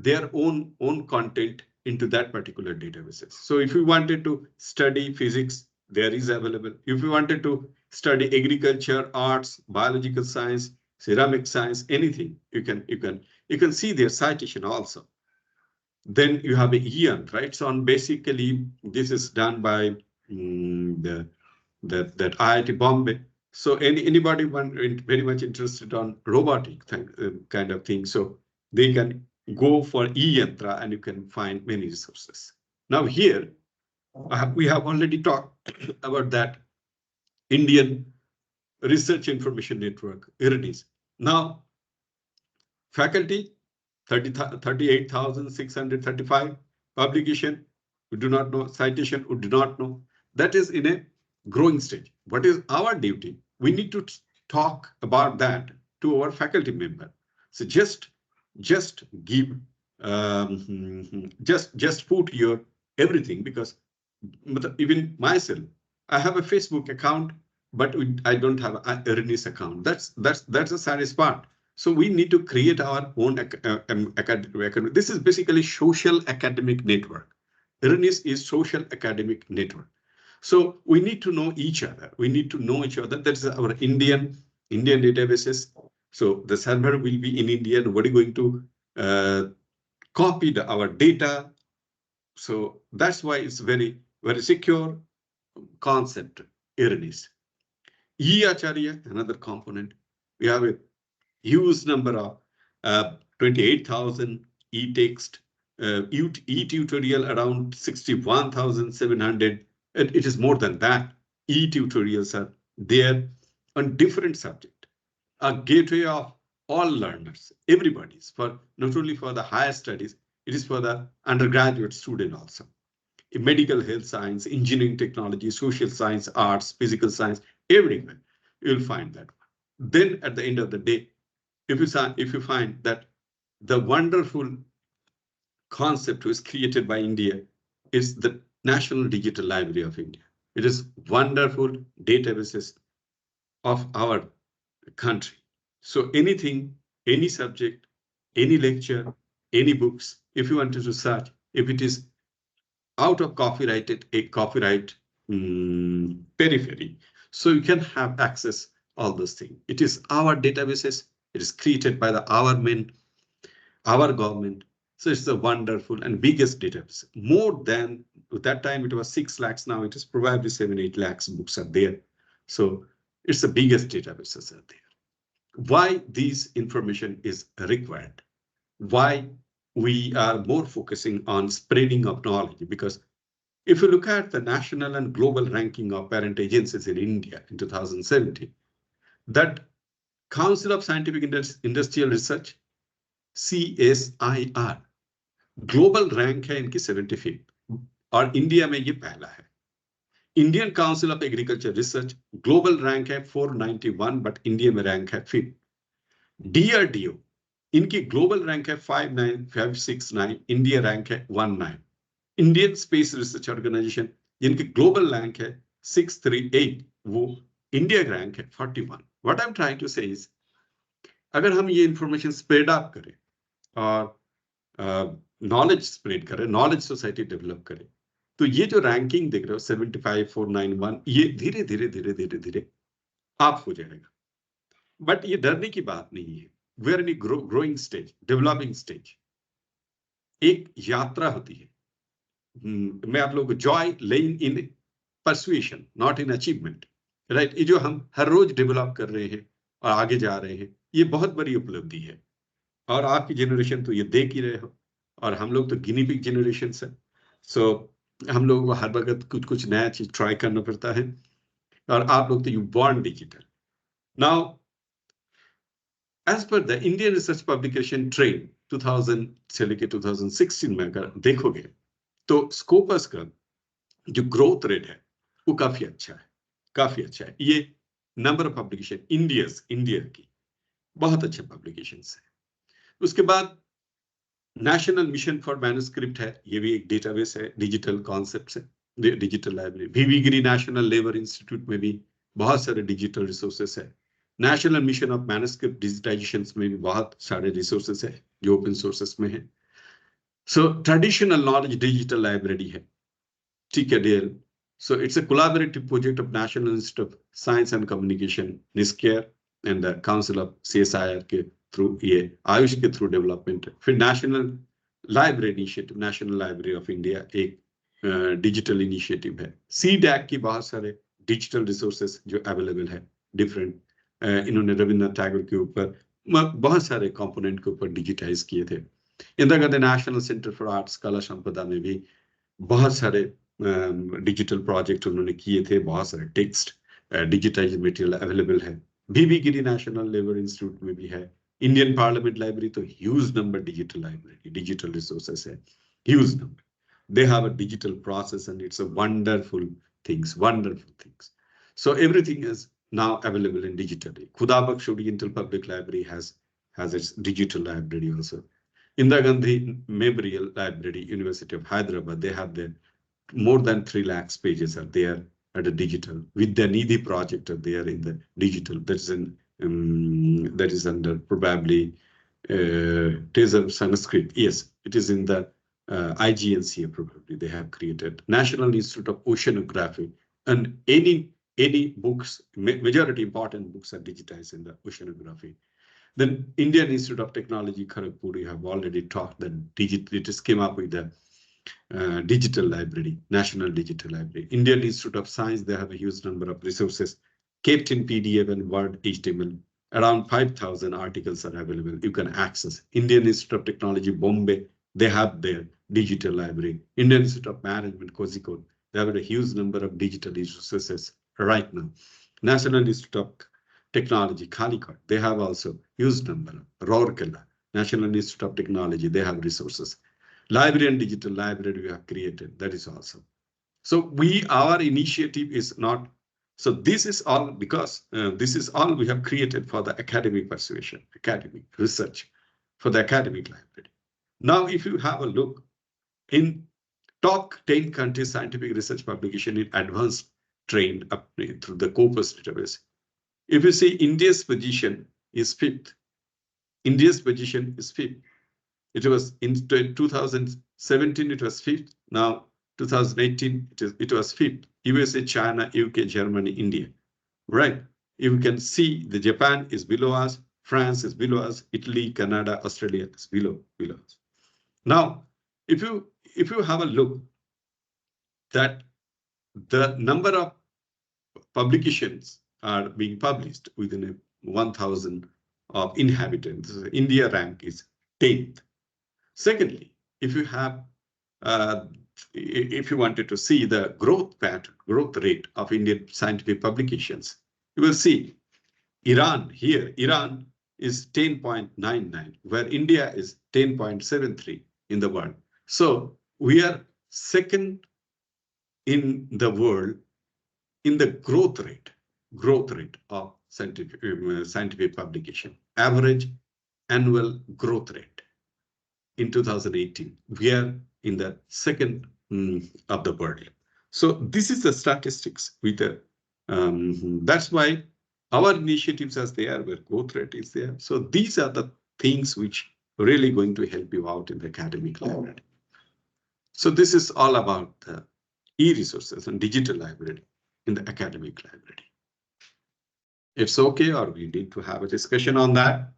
their own content into that particular databases. So if you wanted to study physics, there is available. If you wanted to study agriculture, arts, biological science, ceramic science, anything, you can see their citation also. Then you have a EAN, right? So on basically this is done by that IIT Bombay. So anybody very much interested on robotic kind of thing, so they can go for eYantra and you can find many resources. Now here we have already talked about that Indian Research Information Network, IRNIS. Now faculty 38,635, publication we do not know, citation we do not know. That is in a growing stage. What is our duty? We need to talk about that to our faculty member. So just give just put your everything, because even myself, I have a Facebook account, but I don't have an IRNIS account. That's the saddest part. So we need to create our own academic. This is basically social academic network. IRNIS is social academic network. So we need to know each other. We need to know each other. That's our Indian databases. So the server will be in India. Nobody going to copy our data. So that's why it's very secure concept. IRNIS. eAcharya, another component. We have a huge number of 28,000 e-text, e-tutorial around 61,700. And it is more than that. E-tutorials are there on different subjects. A gateway of all learners, everybody's, for not only for the higher studies, it is for the undergraduate student also. In medical health science, engineering technology, social science, arts, physical science, everywhere you'll find that. Then at the end of the day, if you find that the wonderful concept was created by India is the National Digital Library of India. It is wonderful databases of our country. So anything, any subject, any lecture, any books, if you want to search, if it is out of copyright periphery, so you can have access all those things. It is our databases. It is created by our government. So it's a wonderful and biggest database. More than at that time it was 6 lakhs. Now it is probably 7-8 lakhs books are there. So it's the biggest databases are there. Why this information is required? Why we are more focusing on spreading of knowledge? Because if you look at the national and global ranking of parent agencies in India in 2017, that Council of Scientific Industrial Research, CSIR, global rank है इनकी 75 और India में ये पहला है. Indian council of agriculture research global rank है 491, but India में rank है 5. DRDO इनकी ग्लोबल रैंक है 59569, इंडिया रैंक है 19. इंडियन स्पेस रिसर्च ऑर्गेनाइजेशन जिनकी ग्लोबल रैंक है 638, वो इंडिया रैंक है 41. What I am trying to say is, अगर हम ये इंफॉर्मेशन स्प्रेड अप करें और नॉलेज स्प्रेड करें, नॉलेज सोसाइटी डेवलप करें, तो ये जो रैंकिंग देख रहे हो 75, 491, ये धीरे धीरे आप हो जाएगा. बट ये डरने की बात नहीं है. We are in growing stage, developing stage. एक यात्रा होती है. मैं आप लोगों को joy lying in persuasion, not in achievement, right. ये जो हम हर रोज डेवलप कर रहे हैं और आगे जा रहे हैं, ये बहुत बड़ी उपलब्धि है. और आपकी जनरेशन तो ये देख ही रहे हो, और हम लोग तो गिनी पिग जनरेशन है. सो हम लोगों को हर वक्त कुछ नया चीज ट्राई करना पड़ता है, और आप लोग तो you born digital. Now as per the Indian research publication trend 2000 से लेके 2016 में अगर देखोगे तो स्कोपस का जो ग्रोथ रेट है वो काफी अच्छा है. ये नंबर ऑफ पब्लिकेशन इंडिया की बहुत अच्छे पब्लिकेशन है. उसके बाद नेशनल मिशन फॉर मैन्युस्क्रिप्ट है, ये भी एक डेटाबेस है, डिजिटल कॉन्सेप्ट है, digital library. VV Giri national labour institute में भी बहुत सारे डिजिटल रिसोर्सेस है. National mission of manuscript digitisation में भी बहुत सारे रिसोर्सेस है जो ओपन सोर्सेस में है. So traditional knowledge digital library है, ठीक है DL. So it's a collaborative project of National Institute of Science and Communication, NISCARE, and the Council of CSIR के through ये आयुष के through development. फिर National Library Initiative, National Library of India एक digital initiative है. CDAC की बहुत सारे digital resources जो अवेलेबल है डिफरेंट. इन्होंने रविन्द्रनाथ टैगोर के ऊपर बहुत सारे कंपोनेंट के ऊपर डिजिटाइज किए थे. Indira Gandhi national centre for arts कला संपदा में भी बहुत सारे डिजिटल प्रोजेक्ट उन्होंने किए थे. बहुत सारे टेक्स्ट डिजिटाइज मटेरियल अवेलेबल है. VV Giri national labour institute में भी है. इंडियन पार्लियामेंट लाइब्रेरी तो huge number digital library digital resources है, huge number. They have a digital process and it's a wonderful things. So everything is now available in digitally. Khudabakhsh Oriental Public Library has its digital library also. Indira Gandhi Memorial Library, University of Hyderabad, they have their more than 3 lakhs pages are there at the digital. Vidyanidhi project are there in the digital. That is under probably Tejas of Sanskrit. Yes, it is in the IGNCA probably they have created. National Institute of Oceanography, and any books, majority important books are digitized in the oceanography. Then Indian Institute of Technology, Kharagpur, you have already talked that it just came up with the digital library, National Digital Library. Indian Institute of Science, they have a huge number of resources kept in PDF and Word, HTML. Around 5,000 articles are available. You can access. Indian Institute of Technology, Bombay, they have their digital library. Indian Institute of Management, Kozhikode, they have a huge number of digital resources right now. National Institute of Technology, Calicut, they have also huge number. Rourkela, National Institute of Technology, they have resources. Library and digital library we have created, that is awesome. So our initiative is not, so this is all because this is all we have created for the academic persuasion, academic research, for the academic library. Now, if you have a look in top 10 countries scientific research publication in advanced trained up through the Corpus database, if you see India's position is 5th. India's position is 5th. It was in 2017, it was 5th. Now, 2018, it was 5th. USA, China, UK, Germany, India, right? You can see the Japan is below us, France is below us, Italy, Canada, Australia is below us. Now, if you have a look that the number of publications are being published within 1,000 of inhabitants, India rank is 10th. Secondly, if you have, if you wanted to see the growth pattern, growth rate of Indian scientific publications, you will see Iran here. Iran is 10.99, where India is 10.73 in the world. So we are second in the world in the growth rate of scientific publication, average annual growth rate. In 2018, we are in the second of the world. So this is the statistics with the, that's why our initiatives as they are, where growth rate is there. So these are the things which are really going to help you out in the academic library. So this is all about the e-resources and digital library in the academic library. It's okay, or we need to have a discussion on that.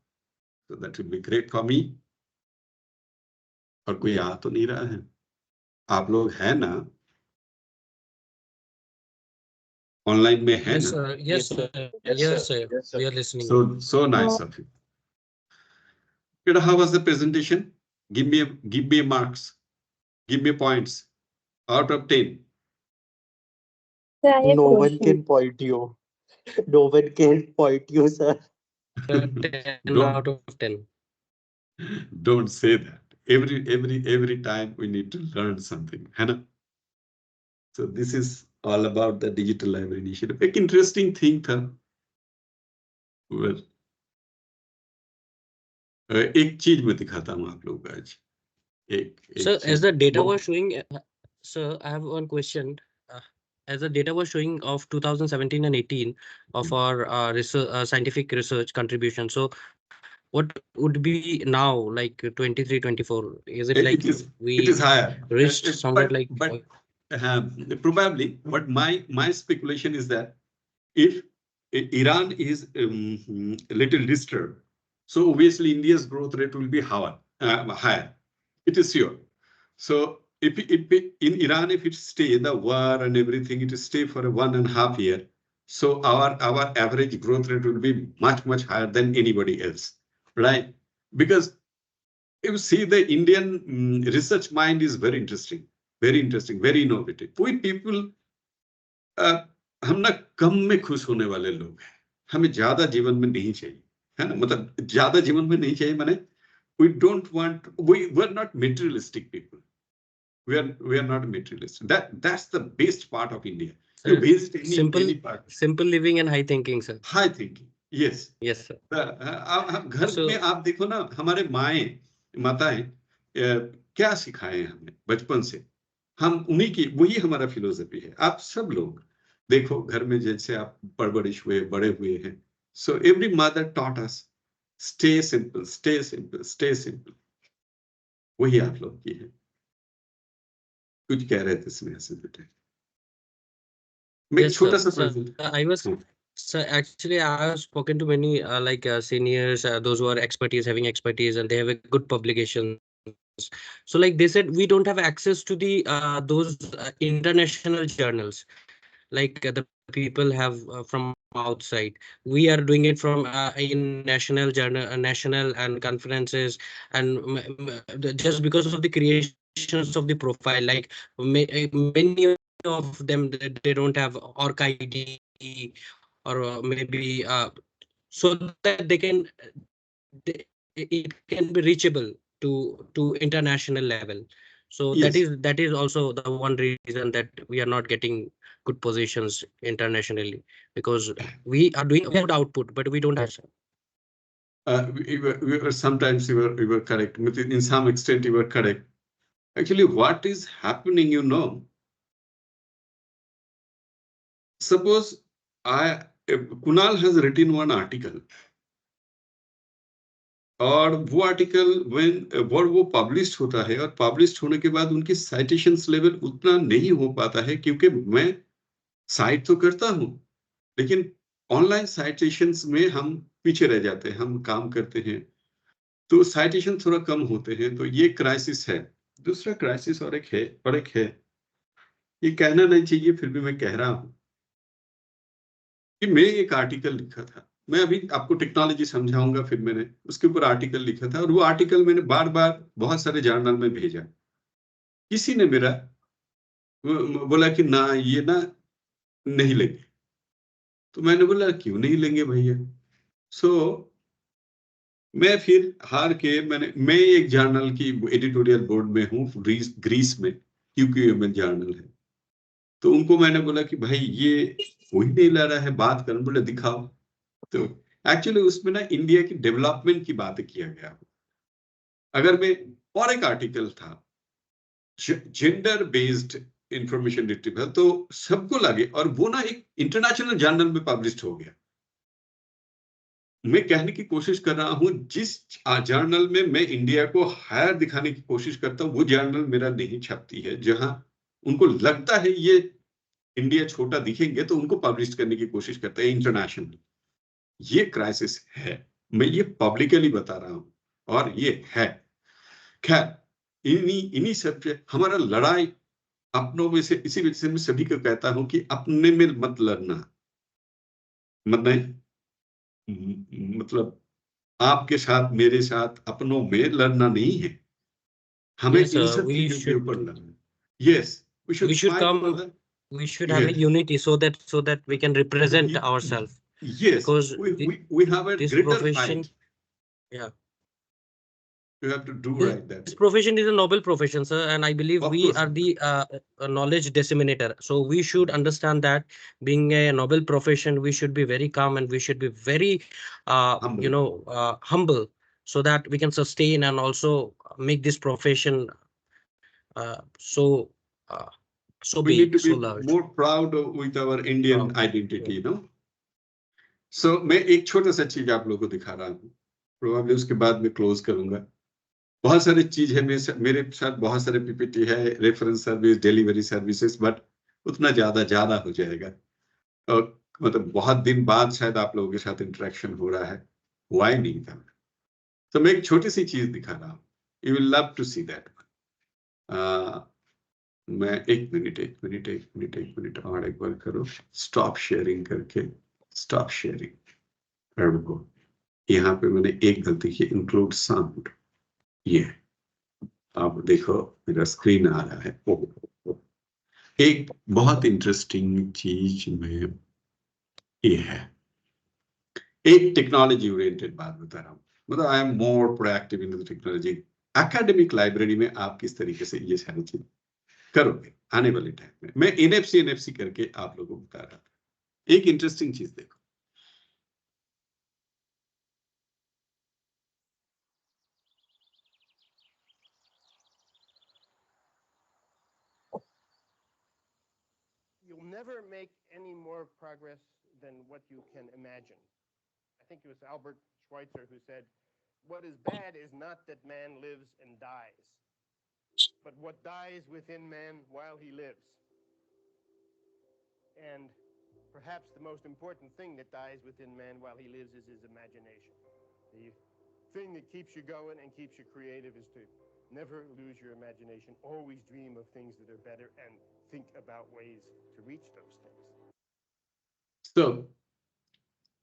So that would be great for me. और कोई आ तो नहीं रहा है, आप लोग हैं ना, ऑनलाइन में है ना? Yes, sir. We are listening. So nice of you. Peter, how was the presentation? Give me marks. Give me points out of 10. No one can point you. No one can point you, sir. 10 out of 10. Don't say that. Every time we need to learn something, Hannah. So this is all about the digital library initiative. An interesting thing था. एक चीज मैं दिखाता हूँ आप लोगों को आज. Sir, as the data was showing, sir, I have one question. As the data was showing of 2017 and 18 of our scientific research contribution. So what would be now, like 23, 24? Is it like it is we higher. reached somewhere like? But probably, but my speculation is that if Iran is a little disturbed, so obviously India's growth rate will be higher. It is sure. So if in Iran, if it stay the war and everything, it stay for 1.5 years. So our average growth rate will be much higher than anybody else, right? Because you see, the Indian research mind is very interesting, very innovative. We people, हम ना कम में खुश होने वाले लोग हैं. हमें ज्यादा जीवन में नहीं चाहिए, है ना? मतलब ज्यादा जीवन में नहीं चाहिए माने we don't want, we're not materialistic people. We are not materialistic. That's the best part of India. You visit any part. Simple living and high thinking, sir. High thinking, yes. Yes, sir. घर में आप देखो ना, हमारे माताएं क्या सिखाए हैं हमें बचपन से, हम उन्हीं की, वही हमारा फिलोसफी है. आप सब लोग देखो घर में जैसे आप परवरिश हुए, बड़े हुए हैं. So every mother taught us, stay simple, stay simple, stay simple. वही आप लोग की है. कुछ कह रहे थे इसमें ऐसे बेटे? मैं छोटा सा I was, sir, actually I have spoken to many seniors, those who are having expertise, and they have a good publication. So like they said, we don't have access to the those international journals like the people have from outside. We are doing it from in national journal, national and conferences, and just because of the creations of the profile, like many of them, they don't have ORCID or maybe so that they can, it can be reachable to international level. So Yes. that is also the one reason that we are not getting good positions internationally, because we are doing good output, but we don't have. Sometimes we were correct. In some extent, you were correct. Actually, what is happening, you know? Suppose Kunal has written one article, और वो article वो publish होता है, और publish होने के बाद उनकी साइटेशंस लेवल उतना नहीं हो पाता है, क्योंकि मैं साइट तो करता हूं, लेकिन ऑनलाइन साइटेशंस में हम पीछे रह जाते हैं. हम काम करते हैं तो साइटेशन थोड़ा कम होते हैं. तो ये क्राइसिस है. दूसरा क्राइसिस और एक है, ये कहना नहीं चाहिए, फिर भी मैं कह रहा हूं कि मैं एक आर्टिकल लिखा था. मैं अभी आपको टेक्नोलॉजी समझाऊंगा, फिर मैंने उसके ऊपर आर्टिकल लिखा था, और वो आर्टिकल मैंने बार बहुत सारे जर्नल में भेजा. किसी ने मेरा बोला कि ना, ये ना नहीं लेंगे. तो मैंने बोला क्यों नहीं लेंगे भैया? सो मैं फिर हार के मैं एक जर्नल की एडिटोरियल बोर्ड में हूँ ग्रीस में, QQML जर्नल है. तो उनको मैंने बोला कि भाई ये कोई नहीं ला रहा है, बात करने. बोले दिखाओ. तो एक्चुअली उसमें ना इंडिया की डेवलपमेंट की बात किया गया. अगर मैं, और एक आर्टिकल था जेंडर बेस्ड इंफॉर्मेशन रिट्रीवल, तो सबको लगे, और वो ना एक इंटरनेशनल जर्नल में पब्लिश हो गया. मैं कहने की कोशिश कर रहा हूं, जिस जर्नल में मैं इंडिया को हायर दिखाने की कोशिश करता हूं, वो जर्नल मेरा नहीं छपती है. जहां उनको लगता है ये इंडिया छोटा दिखेंगे, तो उनको पब्लिश करने की कोशिश करते हैं इंटरनेशनल. ये क्राइसिस है, मैं ये पब्लिकली बता रहा हूं, और ये है. खैर इन्हीं सब से हमारा लड़ाई अपनों में से, इसी वजह से मैं सभी को कहता हूं कि अपने में मत लड़ना. मतलब आपके साथ, मेरे साथ, अपनों में लड़ना नहीं है. हमें इन सब चीजों के ऊपर लड़ना. Yes, we should come. We should have a unity so that we can represent ourselves. Yes, because we have a greater profession. fight. Yeah. You have to do right that. This profession is a noble profession, sir, and I believe we are the knowledge disseminator. So we should understand that being a noble profession, we should be very calm, and we should be very, humble, so that we can sustain and also make this profession so we big, need to so be large. more proud with our Indian identity, you know. So मैं एक छोटा सा चीज आप लोगों को दिखा रहा हूँ. प्रोबेबली उसके बाद मैं क्लोज करूंगा। बहुत सारी चीज है, मेरे साथ बहुत सारे पीपीटी है, reference service, delivery services, but उतना ज्यादा हो जाएगा और मतलब बहुत दिन बाद शायद आप लोगों के साथ इंटरेक्शन हो रहा है, हुआ ही नहीं था। तो मैं एक छोटी सी चीज दिखा रहा हूँ, you will love to see that. मैं एक मिनट और एक बार करो, स्टॉप शेयरिंग करके, स्टॉप शेयरिंग। यहाँ पे मैंने एक गलती की, इंक्लूड साउंड। ये आप देखो मेरा स्क्रीन आ रहा है। एक बहुत इंटरेस्टिंग चीज में ये है, एक टेक्नोलॉजी ओरिएंटेड बात बता रहा हूँ, मतलब I am more proactive in the technology. Academic library में आप किस तरीके से ये सारी चीज करोगे आने वाले टाइम में, मैं एनएफसी करके आप लोगों को बता रहा था। एक इंटरेस्टिंग चीज देखो, You'll never make any more progress than what you can imagine. I think it was Albert Schweitzer who said, what is bad is not that man lives and dies, but what dies within man while he lives. And perhaps the most important thing that dies within man while he lives is his imagination. The thing that keeps you going and keeps you creative is to never lose your imagination. Always dream of things that are better and think about ways to reach those things. So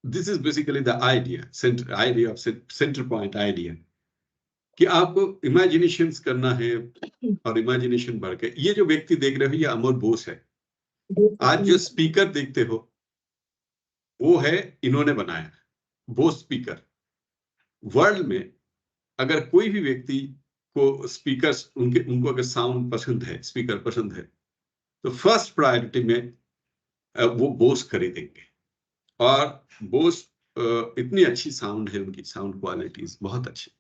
this is basically the idea of center point idea, कि आपको imaginations करना है और imagination बढ़ के, ये जो व्यक्ति देख रहे हो ये अमर बोस है। आज जो स्पीकर देखते हो वो है इन्होंने बनाया, बोस स्पीकर। वर्ल्ड में अगर कोई भी व्यक्ति को स्पीकर्स उनको अगर साउंड पसंद है, स्पीकर पसंद है, तो फर्स्ट प्रायोरिटी में वो बोस खरीदेंगे। और बोस इतनी अच्छी साउंड है, उनकी साउंड क्वालिटीज बहुत अच्छी।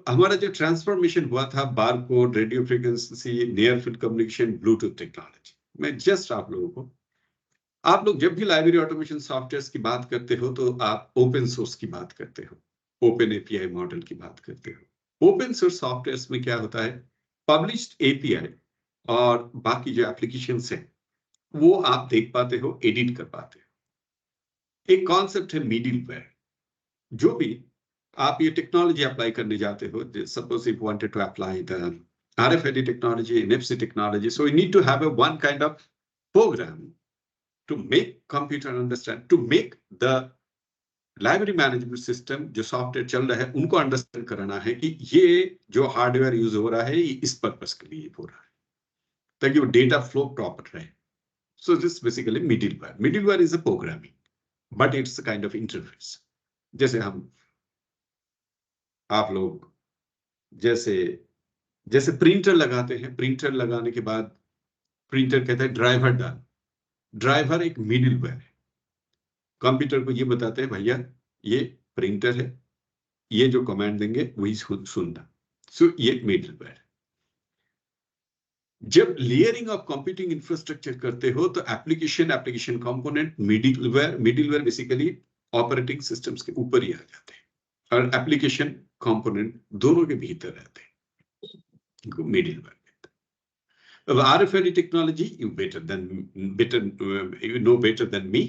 हमारा जो ट्रांसफॉर्मेशन हुआ था, barcode, radio frequency, near field communication, Bluetooth technology, मैं जस्ट आप लोग जब भी लाइब्रेरी ऑटोमेशन सॉफ्टवेयर की बात करते हो तो आप ओपन सोर्स की बात करते हो, ओपन एपीआई मॉडल की बात करते हो। ओपन सोर्स सॉफ्टवेयर में क्या होता है, पब्लिश्ड एपीआई और बाकी जो एप्लीकेशंस है वो आप देख पाते हो, एडिट कर पाते हो। एक कॉन्सेप्ट है मिडिलवेयर। जो भी आप ये टेक्नोलॉजी अप्लाई करने जाते हो, suppose if wanted to apply the RFID technology, NFC technology, so you need to have one kind of program to make computer understand, to make the library management system जो software चल रहा है उनको understand कराना है कि ये जो हार्डवेयर यूज हो रहा है ये इस पर्पस के लिए हो रहा है, ताकि वो डेटा फ्लो प्रॉपर रहे। So this basically middleware. Middleware is a programming, but it's a kind of interface. जैसे आप लोग जैसे प्रिंटर लगाते हैं, प्रिंटर लगाने के बाद प्रिंटर कहता है ड्राइवर डाल, ड्राइवर एक मिडिलवेयर है। कंप्यूटर को ये बताते हैं भैया ये प्रिंटर है, ये जो कमांड देंगे वही सुनना। सो ये मिडिलवेयर। जब लेयरिंग ऑफ कंप्यूटिंग इंफ्रास्ट्रक्चर करते हो तो application component, middleware basically operating systems के ऊपर ही आ जाते हैं और एप्लीकेशन कंपोनेंट दोनों के भीतर रहते हैं, मिडिलवेयर। अब RFID technology you know better than me,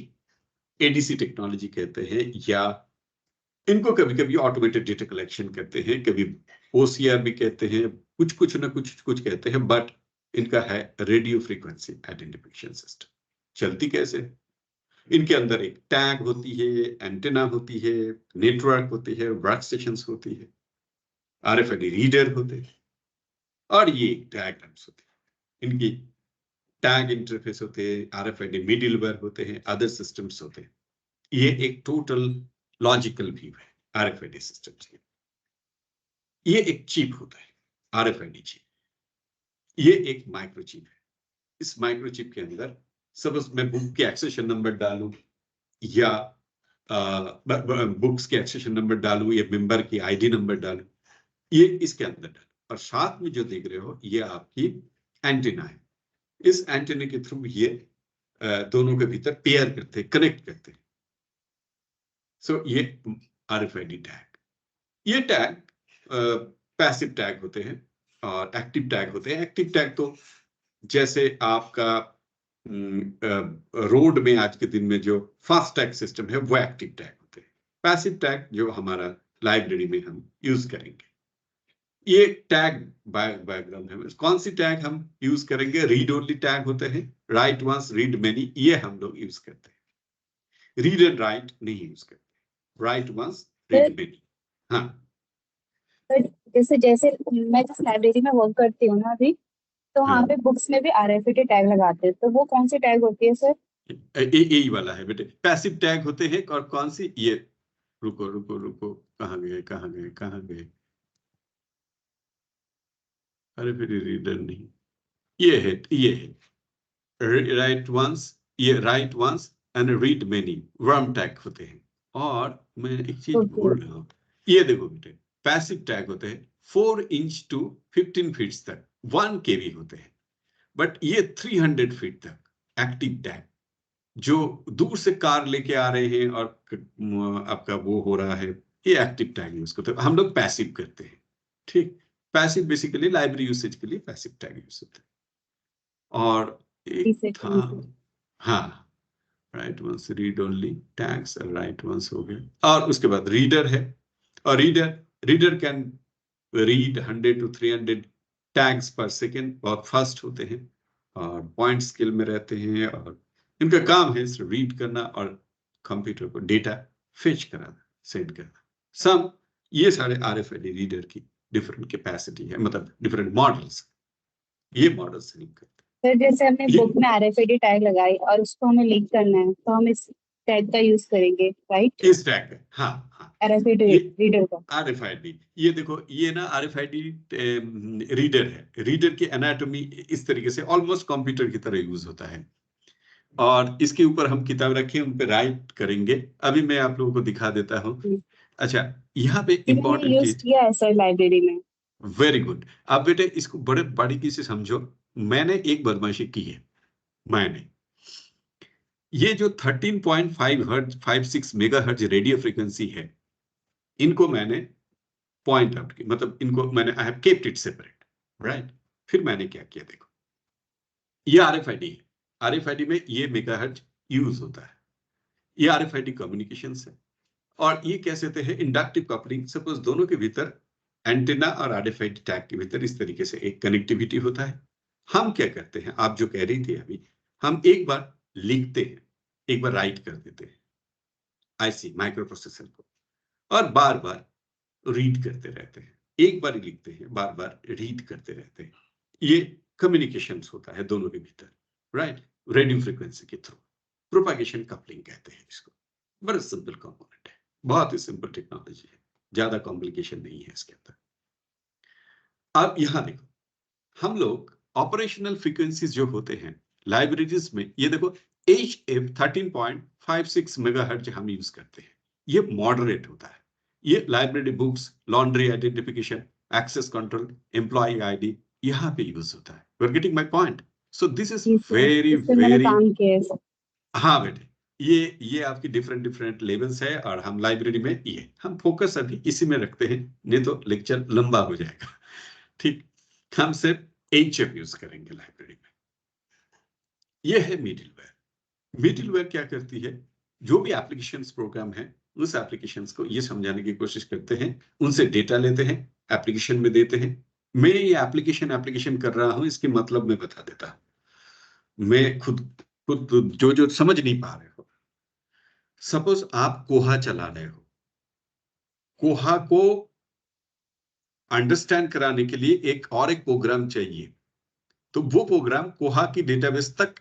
ADC technology कहते हैं, या इनको कभी कभी ऑटोमेटेड डेटा कलेक्शन कहते हैं, कभी OCR भी कहते हैं, कुछ ना कुछ कहते हैं, बट इनका है रेडियो फ्रीक्वेंसी आइडेंटिफिकेशन सिस्टम। चलती कैसे? इनके अंदर एक टैग होती है, एंटेना होती है, नेटवर्क होती है, वर्क स्टेशंस होती है, RFID रीडर होते हैं और ये डायग्राम्स होते हैं। इनकी टैग इंटरफेस होते हैं, RFID मिडिलवेयर होते हैं, अदर सिस्टम्स होते हैं। ये एक टोटल लॉजिकल व्यू है RFID सिस्टम्स की। ये एक चिप होता है, RFID चिप। ये एक माइक्रोचिप है। इस माइक्रोचिप के अंदर सपोज मैं बुक के एक्सेशन नंबर डालूं या बुक्स के एक्सेशन नंबर डालूं या मेंबर की ID नंबर डालूं, ये इसके अंदर डालूं। और साथ में जो देख रहे हो ये आपकी एंटीना है। इस एंटीना के थ्रू ये दोनों के भीतर पेयर करते हैं, कनेक्ट करते हैं। सो ये RFID टैग। ये टैग पैसिव टैग होते हैं और एक्टिव टैग होते हैं। एक्टिव टैग तो जैसे आपका रोड में आज के दिन में जो फास्ट टैग सिस्टम है वो एक्टिव टैग होते हैं। पैसिव टैग जो हमारा लाइब्रेरी में हम यूज करेंगे, ये टैग बायोग्राम है। कौन सी टैग हम यूज करेंगे? रीड ओनली टैग होते हैं, राइट वंस, रीड मेनी, ये हम लोग यूज करते हैं। रीड एंड राइट नहीं यूज करते, राइट वंस, रीड मेनी। हाँ, जैसे जैसे मैं जिस लाइब्रेरी में वर्क करती हूँ ना अभी, तो वहाँ पे बुक्स में भी RFID टैग लगाते हैं, तो वो कौन सी टैग होती है सर? यही वाला है बेटे, पैसिव टैग होते हैं। और कौन सी? ये रुको रुको रुको, कहाँ गए कहाँ गए कहाँ गए? अरे फिर रीडर नहीं, ये है राइट वंस, ये write once and read many, WORM tag होते हैं। और मैं एक चीज भूल रहा हूँ, ये देखो बेटे, पैसिव टैग होते हैं 4 इंच टू 15 फीट तक, 1 KB होते हैं। बट ये 300 फीट तक एक्टिव टैग, जो दूर से कार लेके आ रहे हैं और आपका वो हो रहा है, ये एक्टिव टैग यूज करते हैं। हम लोग पैसिव करते हैं, ठीक। पैसिव बेसिकली लाइब्रेरी यूसेज के लिए पैसिव टैग यूज होते हैं। और एक था, हाँ, write once, read only tags, write once हो गया। और उसके बाद रीडर है, और reader can read 100 to 300 tags per second, बहुत फास्ट होते हैं और पॉइंट स्केल में रहते हैं, और इनका काम है सिर्फ रीड करना और कंप्यूटर को डेटा फेच कराना, सेंड करना। सब ये सारे RFID रीडर की डिफरेंट कैपेसिटी है, मतलब डिफरेंट मॉडल्स, ये मॉडल्स लिंक करते हैं। सर जैसे हमने बुक में RFID टैग लगाई और उसको हमें लिंक करना है, तो हम इस टैग का यूज करेंगे, राइट? इस टैग का, हाँ हाँ, RFID रीडर का। RFID, ये देखो, ये ना RFID रीडर है। रीडर की एनाटॉमी इस तरीके से ऑलमोस्ट कंप्यूटर की तरह यूज होता है, और इसके ऊपर हम किताब रखें, उन पे राइट करेंगे। अभी मैं आप लोगों को दिखा देता हूँ। अच्छा, यहाँ पे इम्पोर्टेंट चीज किया है सर लाइब्रेरी में। Very good. अब बेटे इसको बड़े बारीकी से समझो। मैंने एक बदमाशी की है, मैंने ये जो 13.5 हर्ट्ज 56 मेगाहर्ट्ज रेडियो फ्रीक्वेंसी है, इनको मैंने पॉइंट आउट किया, मतलब इनको मैंने I have kept it separate, right. फिर मैंने क्या किया, देखो ये RFID है, RFID में ये मेगाहर्ट्ज यूज होता है, ये RFID कम्युनिकेशंस है। और ये कैसे होते हैं? Inductive coupling. सपोज दोनों के भीतर, एंटेना और RFID टैग के भीतर इस तरीके से एक कनेक्टिविटी होता है। हम क्या करते हैं, आप जो कह रही थी अभी, हम एक बार लिखते हैं, एक बार राइट कर देते हैं IC माइक्रो प्रोसेसर को, और बार बार रीड करते रहते हैं। एक बार ही लिखते हैं, बार बार रीड करते रहते हैं। ये कम्युनिकेशंस होता है दोनों के भीतर, राइट, रेडियो फ्रीक्वेंसी के थ्रू। प्रोपागेशन कपलिंग कहते हैं इसको। बड़ा सिंपल कंपोनेंट है, बहुत ही सिंपल टेक्नोलॉजी है, ज्यादा कॉम्प्लिकेशन नहीं है इसके अंदर। अब यहां देखो, हम लोग ऑपरेशनल फ्रीक्वेंसीज जो होते हैं लाइब्रेरीज में, ये देखो HF 13.56 मेगाहर्ट्ज हम यूज करते हैं। ये मॉडरेट होता है। ये library books, laundry identification, access control, employ ID, यहाँ पे यूज होता है। You are getting my point? So this is very very, हाँ बेटे, ये आपकी डिफरेंट लेवल्स है, और हम लाइब्रेरी में ये हम फोकस अभी इसी में रखते हैं, नहीं तो लेक्चर लंबा हो जाएगा, ठीक। हम सिर्फ HF यूज करेंगे लाइब्रेरी में। ये है मिडिलवेयर। मिडिलवेयर क्या करती है? जो भी एप्लीकेशंस प्रोग्राम है, उस एप्लीकेशंस को ये समझाने की कोशिश करते हैं, उनसे डेटा लेते हैं, एप्लीकेशन में देते हैं। मैं ये एप्लीकेशन कर रहा हूं, इसके मतलब मैं बता देता हूं। मैं खुद जो समझ नहीं पा रहे हो, सपोज आप कोहा चला रहे हो, कोहा को अंडरस्टैंड कराने के लिए एक प्रोग्राम चाहिए, तो वो प्रोग्राम कोहा की डेटाबेस तक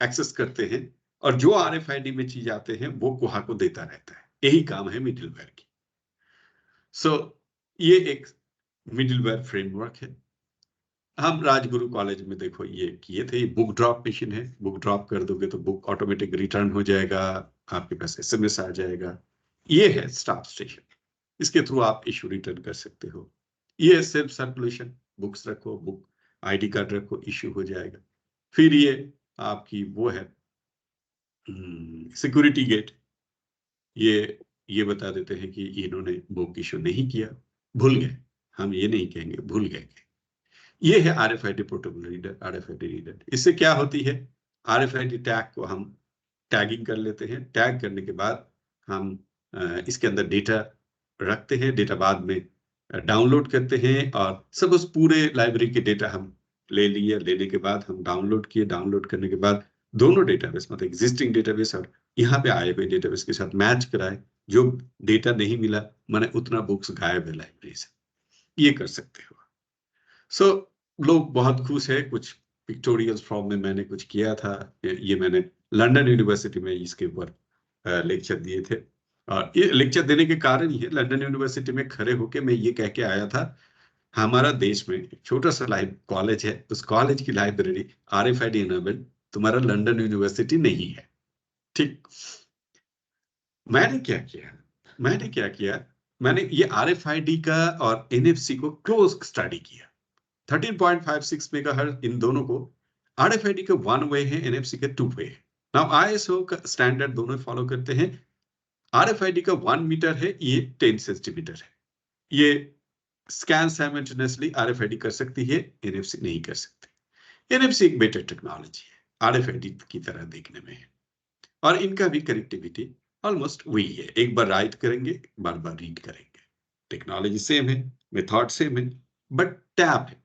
एक्सेस करते हैं, और जो RFID में चीज आते हैं वो कोहा को देता रहता है। यही काम है मिडिलवेयर की। सो ये एक मिडिलवेयर फ्रेमवर्क है। हम राजगुरु कॉलेज में देखो ये किए थे। ये बुक ड्रॉप मशीन है, बुक ड्रॉप कर दोगे तो बुक ऑटोमेटिक रिटर्न हो जाएगा, आपके पास SMS आ जाएगा। ये है स्टाफ स्टेशन, इसके थ्रू आप इशू रिटर्न कर सकते हो। ये सेल्फ सर्कुलेशन, बुक्स रखो, बुक ID कार्ड रखो, इशू हो जाएगा। फिर ये आपकी वो है सिक्योरिटी गेट, ये ये बता देते हैं कि इन्होंने बुक इशू नहीं किया, भूल गए, हम ये नहीं कहेंगे भूल गए। ये है RFID portable reader, RFID reader. इससे क्या होती है, RFID टैग को हम टैगिंग कर लेते हैं, टैग करने के बाद हम इसके अंदर डेटा रखते हैं, डेटा बाद में डाउनलोड करते हैं, और सब उस पूरे लाइब्रेरी के डेटा हम ले लिए, लेने के बाद हम डाउनलोड किए, डाउनलोड करने के बाद दोनों डेटाबेस मतलब एग्जिस्टिंग डेटाबेस और यहाँ पे आए हुए डेटाबेस के साथ मैच कराए, जो डेटा नहीं मिला माने उतना बुक्स गायब है लाइब्रेरी से, ये कर सकते हो। सो लोग बहुत खुश है। कुछ पिक्टोरियल फॉर्म में मैंने कुछ किया था, ये मैंने लंदन यूनिवर्सिटी में इसके ऊपर लेक्चर दिए थे, और ये लेक्चर देने के कारण ही है, लंदन यूनिवर्सिटी में खड़े होके मैं ये कह के आया था, हमारा देश में एक छोटा सा कॉलेज है, उस कॉलेज की लाइब्रेरी RFID इनेबल्ड, तुम्हारा लंदन यूनिवर्सिटी नहीं है। ठीक, मैंने क्या किया, मैंने ये RFID का और NFC को क्लोज स्टडी किया। 13.56 मेगाहर्ट्ज इन दोनों को, RFID का 1 वे है, NFC का 2 वे है। नाउ ISO का स्टैंडर्ड दोनों फॉलो करते हैं। RFID का 1 मीटर है, ये 10 सेंटीमीटर है। ये स्कैन साइमल्टेनियसली RFID कर सकती है, NFC नहीं कर सकती। NFC एक बेटर टेक्नोलॉजी है, RFID की तरह देखने में है, और इनका भी कनेक्टिविटी ऑलमोस्ट वही है, एक बार राइट करेंगे, बार बार रीड करेंगे, टेक्नोलॉजी सेम है, मेथड सेम है, बट टैप है।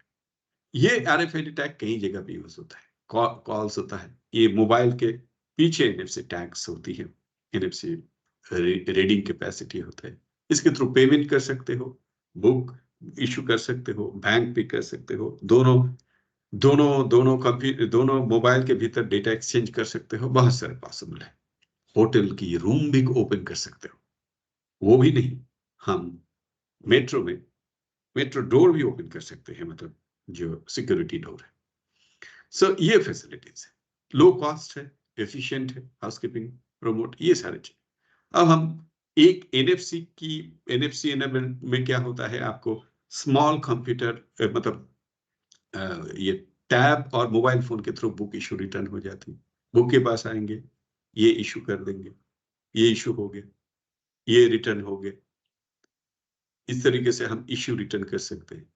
ये RFID टैग कई जगह पे यूज होता है, कॉल्स होता है, ये मोबाइल के पीछे NFC टैग्स होती है, NFC रीडिंग कैपेसिटी होता है, इसके थ्रू पेमेंट कर सकते हो, बुक इशू कर सकते हो, बैंक पे कर सकते हो, दोनों मोबाइल के भीतर डेटा एक्सचेंज कर सकते हो, बहुत सारे पॉसिबल है। होटल की रूम भी ओपन कर सकते हो, वो भी नहीं, हम मेट्रो डोर भी ओपन कर सकते हैं, मतलब जो सिक्योरिटी डोर है। सो ये फैसिलिटीज है, लो कॉस्ट है, एफिशिएंट है, हाउसकीपिंग प्रमोट, ये सारे चीज। अब हम एक NFC इनेबल में क्या होता है, आपको स्मॉल कंप्यूटर मतलब ये टैब और मोबाइल फोन के थ्रू बुक इशू रिटर्न हो जाती है, बुक के पास आएंगे, ये इशू कर देंगे, ये इशू हो गया, ये रिटर्न हो गया, इस तरीके से हम इशू रिटर्न कर सकते हैं।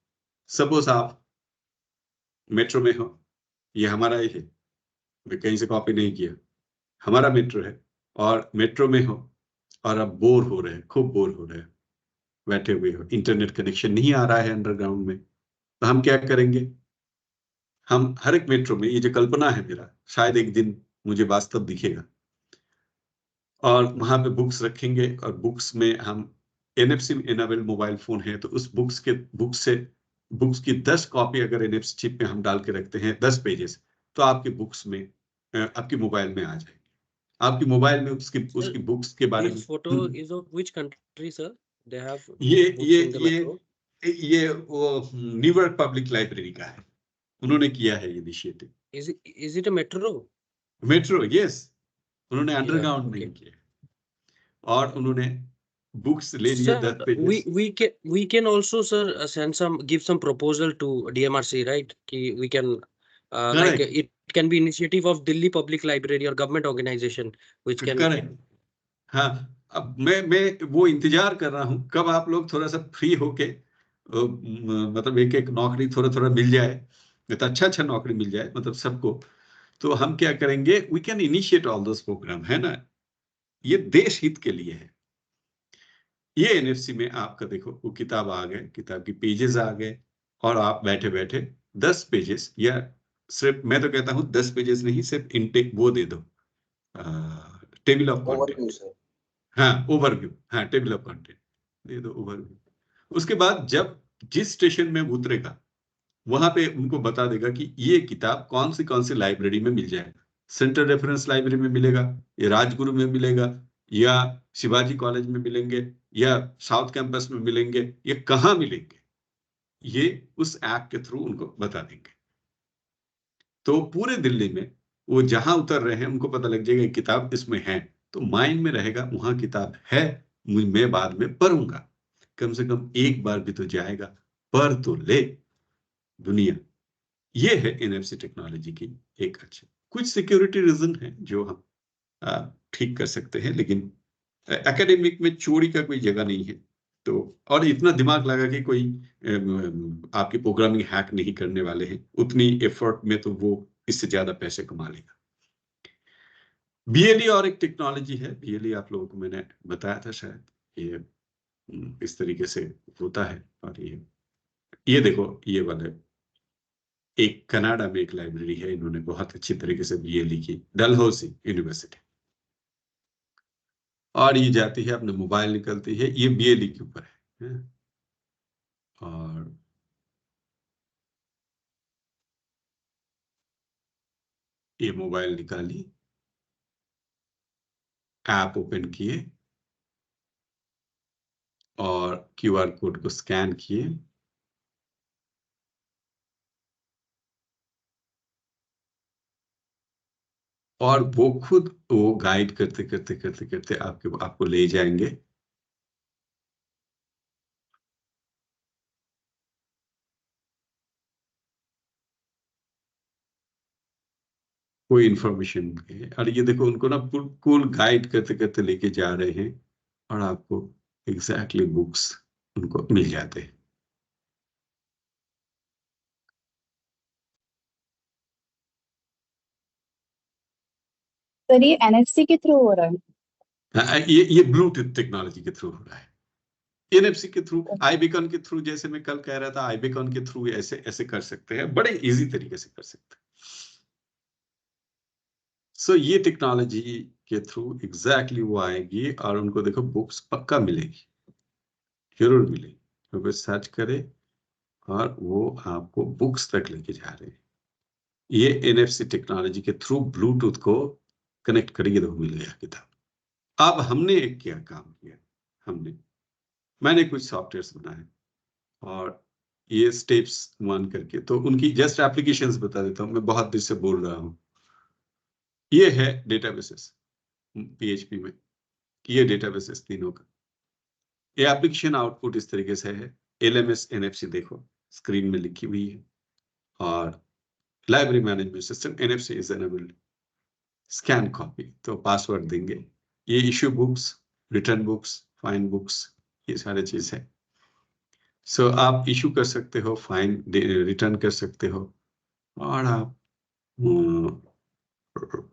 सपोज आप मेट्रो में हो, ये हमारा ही है, मैं कहीं से कॉपी नहीं किया, हमारा मेट्रो है, और मेट्रो में हो और आप बोर हो रहे हैं, खूब बोर हो रहे हैं, बैठे हुए हो, इंटरनेट कनेक्शन नहीं आ रहा है अंडरग्राउंड में, तो हम क्या करेंगे, हम हर एक मेट्रो में, ये जो कल्पना है मेरा, शायद एक दिन मुझे वास्तव दिखेगा, और वहां पे बुक्स रखेंगे, और बुक्स में हम NFC इनेबल्ड मोबाइल फोन है, तो उस बुक्स की 10 कॉपी अगर NFC चिप में हम डाल के रखते हैं, 10 पेजेस, तो आपके बुक्स में आपकी मोबाइल में आ जाएगी, आपकी मोबाइल में उसकी बुक्स के बारे में। This photo is of which country, sir? They have ये books in the metro. ये वो न्यूयॉर्क पब्लिक लाइब्रेरी का है, उन्होंने किया है ये initiative. Is it a metro? Metro, yes, उन्होंने Yeah, अंडरग्राउंड okay. नहीं किया, और उन्होंने बुक्स ले लिया Sir, 10 pages. we can also, sir, give some proposal to DMRC, right? We can like it can be initiative of Delhi Public Library or government organization which can. Correct, हाँ, अब मैं वो इंतजार कर रहा हूँ कब आप लोग थोड़ा सा फ्री होके मतलब एक नौकरी थोड़ा मिल जाए, तो अच्छा नौकरी मिल जाए मतलब सबको, तो हम क्या करेंगे, we can initiate all those program, है ना, ये देश हित के लिए है। ये NFC में आपका देखो वो किताब आ गए, किताब की पेजेस आ गए, और आप बैठे बैठे 10 पेजेस, या सिर्फ मैं तो कहता हूँ 10 पेजेस नहीं, सिर्फ इनटेक वो दे दो, टेबल ऑफ कंटेंट, हाँ ओवरव्यू, हाँ टेबल ऑफ कंटेंट दे दो, ओवरव्यू। उसके बाद जब जिस स्टेशन में उतरेगा वहां पे उनको बता देगा कि ये किताब कौन सी लाइब्रेरी में मिल जाएगा, सेंट्रल रेफरेंस लाइब्रेरी में मिलेगा, या राजगुरु में मिलेगा, या शिवाजी कॉलेज में मिलेंगे, या साउथ कैंपस में मिलेंगे, ये कहाँ मिलेंगे, ये उस ऐप के थ्रू उनको बता देंगे। तो पूरे दिल्ली में वो जहां उतर रहे हैं उनको पता लग जाएगा किताब इसमें है, तो माइंड में रहेगा वहां किताब है, मैं बाद में पढ़ूंगा, कम से कम एक बार भी तो जाएगा, पढ़ तो ले दुनिया। ये है NFC टेक्नोलॉजी की एक अच्छा, कुछ सिक्योरिटी रीजन है जो हम ठीक कर सकते हैं, लेकिन एकेडमिक में चोरी का कोई जगह नहीं है। तो और इतना दिमाग लगा कि कोई आपकी प्रोग्रामिंग हैक नहीं करने वाले हैं, उतनी एफर्ट में तो वो इससे ज्यादा पैसे कमा लेगा। बीएलई और एक टेक्नोलॉजी है, बीएलई आप लोगों को मैंने बताया था शायद, ये इस तरीके से होता है। और ये देखो, ये वाले एक कनाडा में एक लाइब्रेरी है, इन्होंने बहुत अच्छी तरीके से बीएलई की, डलहौसी यूनिवर्सिटी। और ये जाती है अपने मोबाइल निकलती है, ये बीएलई के ऊपर है। और ये मोबाइल निकाली, ऐप ओपन किए और क्यूआर कोड को स्कैन किए, और वो खुद वो गाइड करते करते करते करते आपको ले जाएंगे कोई इंफॉर्मेशन के। और ये देखो, उनको ना बिल्कुल गाइड करते करते लेके जा रहे हैं, और आपको एग्जैक्टली बुक्स उनको मिल जाते हैं। सर ये एनएफसी के थ्रू हो रहा है? हाँ, ये ब्लूटूथ टेक्नोलॉजी के थ्रू हो रहा है, एनएफसी के थ्रू, आईबीकॉन के थ्रू। जैसे मैं कल कह रहा था, आईबीकॉन के थ्रू ऐसे ऐसे कर सकते हैं, बड़े इजी तरीके से कर सकते हैं। सो ये टेक्नोलॉजी के थ्रू एग्जैक्टली वो आएगी, और उनको देखो बुक्स पक्का मिलेगी, जरूर मिलेगी, क्योंकि सर्च करे और वो आपको बुक्स तक लेके जा रहे हैं। ये एनएफसी टेक्नोलॉजी के थ्रू ब्लूटूथ को कनेक्ट करिए तो मिल गया किताब। अब हमने एक क्या काम किया, मैंने कुछ सॉफ्टवेयर्स बनाए, और ये स्टेप्स 1 करके, तो उनकी जस्ट एप्लीकेशंस बता देता हूँ, मैं बहुत देर से बोल रहा हूँ। ये है डेटाबेसेस पीएचपी में, ये डेटाबेसेस तीनों का। ये एप्लीकेशन आउटपुट इस तरीके से है, एलएमएस एनएफसी देखो स्क्रीन में लिखी हुई है, और library management system NFC is enabled, scan copy, तो पासवर्ड देंगे। ये issue books, return books, fine books, ये सारे चीज है। सो आप इशू कर सकते हो, फाइन रिटर्न कर सकते हो, और आप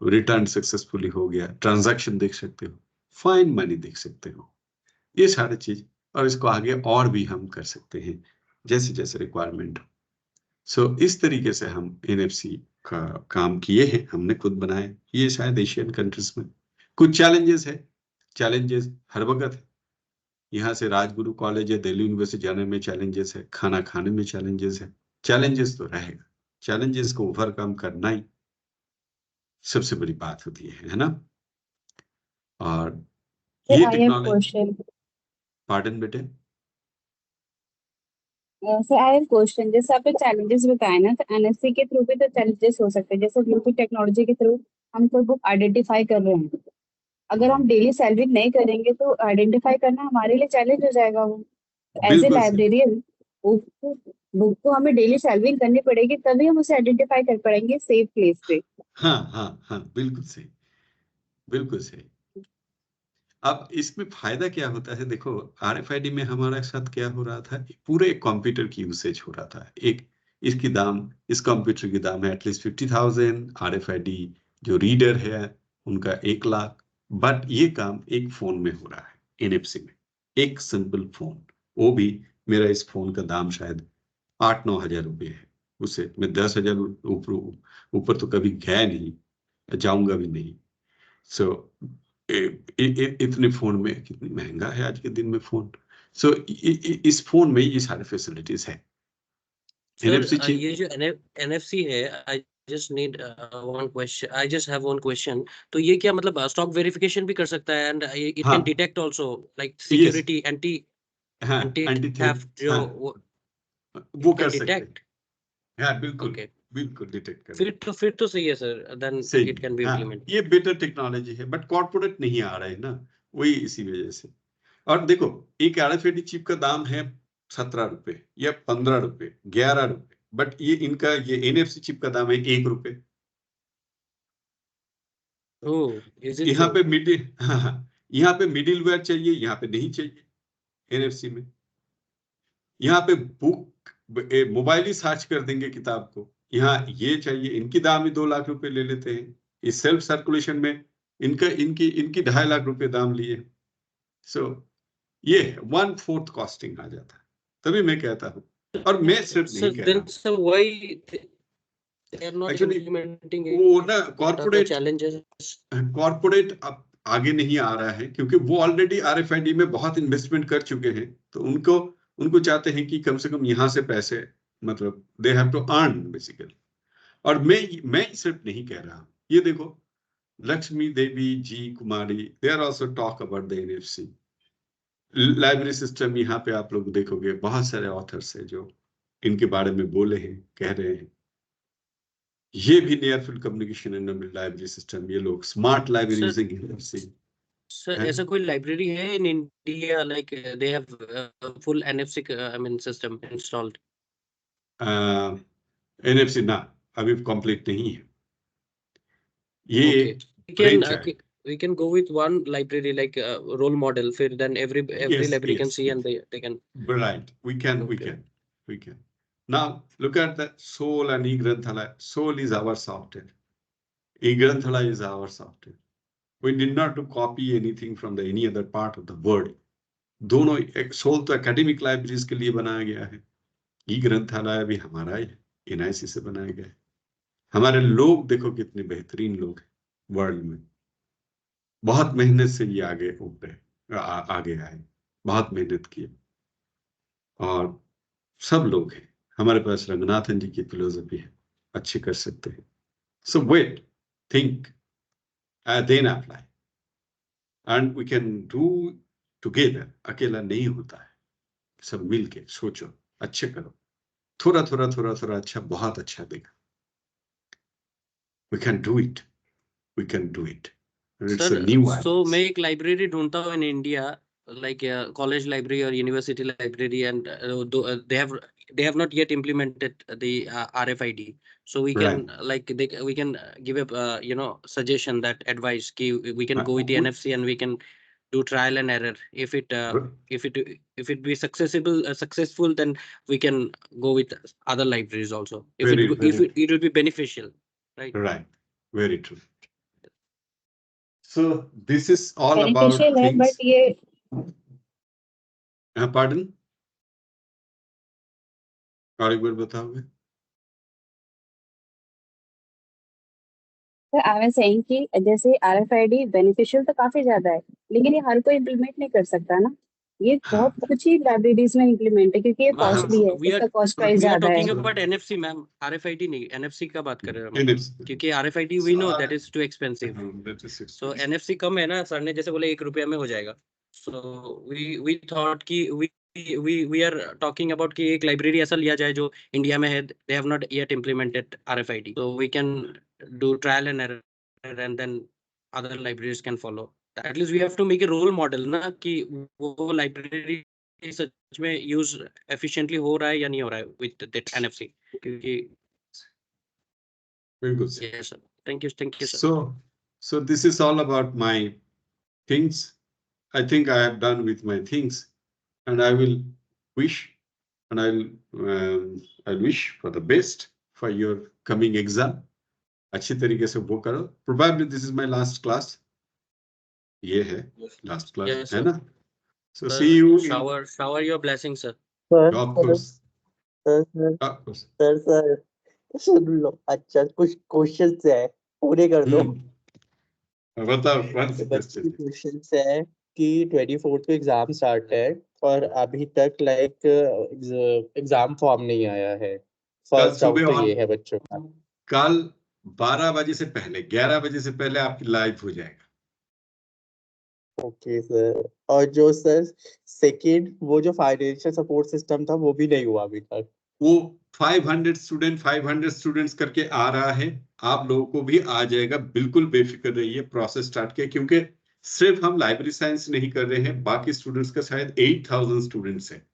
रिटर्न सक्सेसफुली हो गया, ट्रांजैक्शन देख सकते हो, फाइन मनी देख सकते हो, ये सारी चीज। और इसको आगे और भी हम कर सकते हैं जैसे जैसे रिक्वायरमेंट हो। सो इस तरीके से हम एनएफसी का काम किए हैं, हमने खुद बनाए। ये शायद एशियन कंट्रीज में कुछ चैलेंजेस है, चैलेंजेस हर वक्त है। यहाँ से राजगुरु कॉलेज या दिल्ली यूनिवर्सिटी जाने में चैलेंजेस है, खाना खाने में चैलेंजेस है, चैलेंजेस तो रहेगा। चैलेंजेस को ओवरकम करना ही सबसे बड़ी बात होती है ना। और ये टेक्नोलॉजी, पार्डन बेटे, सर आई हैव क्वेश्चन, जैसे आपने चैलेंजेस बताए ना, तो एनएससी के थ्रू भी तो चैलेंजेस हो सकते हैं। जैसे ब्लूटूथ टेक्नोलॉजी के थ्रू हम कोई बुक आइडेंटिफाई कर रहे हैं, अगर हम डेली सेल्विंग नहीं करेंगे तो आइडेंटिफाई करना हमारे लिए चैलेंज हो जाएगा। वो एज ए लाइब्रेरियन बुक को हमें डेली सेल्विंग करनी पड़ेगी, तभी हम उसे आइडेंटिफाई कर पाएंगे सेफ प्लेस पे। हाँ, बिल्कुल सही, बिल्कुल सही। अब इसमें फायदा क्या होता है, देखो आरएफआईडी में हमारे साथ क्या हो रहा था, पूरे कंप्यूटर की यूसेज हो रहा था। एक इसकी दाम, इस कंप्यूटर की दाम है एटलीस्ट 50,000, आरएफआईडी जो रीडर है उनका 1 लाख। बट ये काम एक फोन में हो रहा है, एनएफसी में, एक सिंपल फोन। वो भी मेरा इस फोन का दाम शायद 8-9 हजार रुपये है, उसे मैं 10,000 ऊपर तो कभी गया नहीं, जाऊंगा भी नहीं। सो इतने फोन में, कितनी महंगा है आज के दिन में फोन। सो इस फोन में ये सारे फैसिलिटीज है। सर ये जो एनएफसी है, I just need one question, I just have one question. तो ये क्या मतलब स्टॉक वेरिफिकेशन भी कर सकता है, and it can detect also like security, anti theft जो वो कर सकते हैं। हाँ बिल्कुल, बिल्कुल डिटेक्ट कर। फिर तो सही है sir, then it can be implemented. ये बेटर टेक्नोलॉजी है, बट कॉर्पोरेट नहीं आ रहा है ना, वही इसी वजह से। और देखो एक आरएफआईडी चिप का दाम है 17 रुपए या 15 रुपए, 11 रुपए, बट ये इनका ये एनएफसी चिप का दाम है 1 रुपए। यहाँ पे मीडियम, यहाँ पे मिडिलवेयर चाहिए, यहाँ पे नहीं चाहिए एनएफसी में। यहाँ पे बुक मोबाइल ही सर्च कर देंगे किताब को, यहाँ ये चाहिए, इनकी दाम ही 2 लाख रुपए ले लेते हैं। इस सेल्फ सर्कुलेशन में इनकी 2.5 लाख रुपए दाम लिए। सो ये 1/4 कॉस्टिंग आ जाता है। तभी मैं कहता हूँ, और मैं सिर्फ नहीं कह रहा हूँ, एक्चुअली वो ना कॉर्पोरेट अब आगे नहीं आ रहा है, क्योंकि वो ऑलरेडी RFID में बहुत इन्वेस्टमेंट कर चुके हैं, तो उनको चाहते हैं कि कम से कम यहाँ से पैसे, मतलब they have to earn basically. और मैं सिर्फ नहीं कह रहा हूँ, ये देखो Lakshmi Devi ji Kumari, they are also talk about the NFC library system. यहाँ पे आप लोग देखोगे बहुत सारे ऑथर्स हैं जो इनके बारे में बोले हैं, कह रहे हैं। ये भी near field communication and library system, ये लोग smart library using NFC। Sir ऐसा कोई लाइब्रेरी है in India like they have full NFC I mean system installed? NFC ना अभी कंप्लीट नहीं है ये। We can go with one library like role model, then every library can see and they can. Right, we can. Now look at the Soul and eGranthalaya. Soul is our software. eGranthalaya is our software. We did not to copy anything from any other part of the world. दोनों Soul तो academic libraries के लिए बनाया गया है, eGranthalaya भी हमारा है, NIC से बनाया गया है। हमारे लोग देखो कितने बेहतरीन लोग हैं वर्ल्ड में, बहुत मेहनत से ये आगे आए, बहुत मेहनत की, और सब लोग हैं। हमारे पास रंगनाथन जी की फिलोसफी है, अच्छे कर सकते हैं। So wait, think, then apply, and we can do together. अकेला नहीं होता है, सब मिल के सोचो, अच्छे करो, थोड़ा थोड़ा अच्छा, बहुत अच्छा देगा। We can do it. And it's a new one. So मैं एक लाइब्रेरी ढूंढता हूँ in India, like a college library or university library, and they have not yet implemented the RFID. So we can we can give a suggestion, that advice ki we can go with the NFC and we can do trial and error. If it be successful, then we can go with other libraries also. If it will be beneficial, right? Right. Very true. So this is all about things. But ये pardon? और एक बार बताओगे? I am saying कि जैसे RFID beneficial तो काफी ज्यादा है, लेकिन ये हर कोई इम्प्लीमेंट नहीं कर सकता ना। ये बहुत कुछ ही लाइब्रेरीज में इम्प्लीमेंट है, क्योंकि ये कॉस्टली है, इसका कॉस्ट प्राइस ज्यादा है। We are talking about NFC, ma'am, RFID नहीं, NFC का बात कर रहे हैं हम, क्योंकि RFID we know that is too expensive. So NFC कम है ना, सर ने जैसे बोले 1 रुपया में हो जाएगा। So we thought कि we are talking about कि एक लाइब्रेरी ऐसा लिया जाए जो इंडिया में है, they have not yet implemented RFID. So we can do trial and error, and then other libraries can follow. At least we have to make a role model ना, कि वो लाइब्रेरी सच में यूज एफिशिएंटली हो रहा है या नहीं हो रहा है विद दैट NFC, क्योंकि बिल्कुल। Yes sir, thank you sir. So this is all about my things. I think I have done with my things, and I will wish, and I'll wish for the best for your coming exam. अच्छी तरीके से वो करो। Probably this is my last class. ये है last class, है ना? So see you. Shower your blessings, sir. Of course. Sir सुन लो, अच्छा कुछ क्वेश्चंस है, पूरे कर दो। बताओ। क्वेश्चंस है कि 24th को एग्जाम स्टार्ट है और अभी तक लाइक एग्जाम फॉर्म नहीं आया है। फर्स्ट डाउट तो ये है बच्चों का। कल 12 बजे से पहले, 11 बजे से पहले आपकी लाइव हो जाएगा। Okay sir. और जो सर सेकंड, वो जो फाइनेंशियल सपोर्ट सिस्टम था वो भी नहीं हुआ अभी तक। वो 500 स्टूडेंट्स करके आ रहा है, आप लोगों को भी आ जाएगा, बिल्कुल बेफिक्र रहिए। प्रोसेस स्टार्ट किया, क्योंकि सिर्फ हम लाइब्रेरी साइंस नहीं कर रहे हैं, बाकी स्टूडेंट्स का शायद 8000 स्टूडेंट्स हैं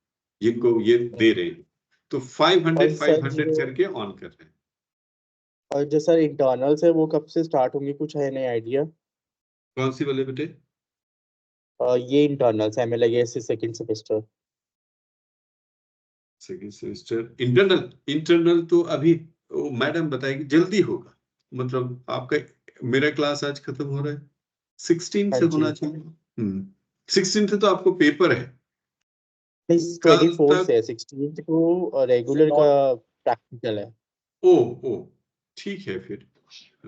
जिनको ये दे रहे हैं, तो 500 करके ऑन कर रहे हैं। और जो सर इंटरनल्स है वो कब से स्टार्ट होंगे, कुछ है नहीं आइडिया? कौन सी वाले बेटे? ये internals MLIS second semester. Second semester internal तो अभी मैडम बताएगी, जल्दी होगा। मतलब आपका मेरा क्लास आज खत्म हो रहा है, 16 से होना चाहिए। 16 से तो आपको पेपर है, 24 से 16 को रेगुलर का प्रैक्टिकल है। ओ ठीक है, फिर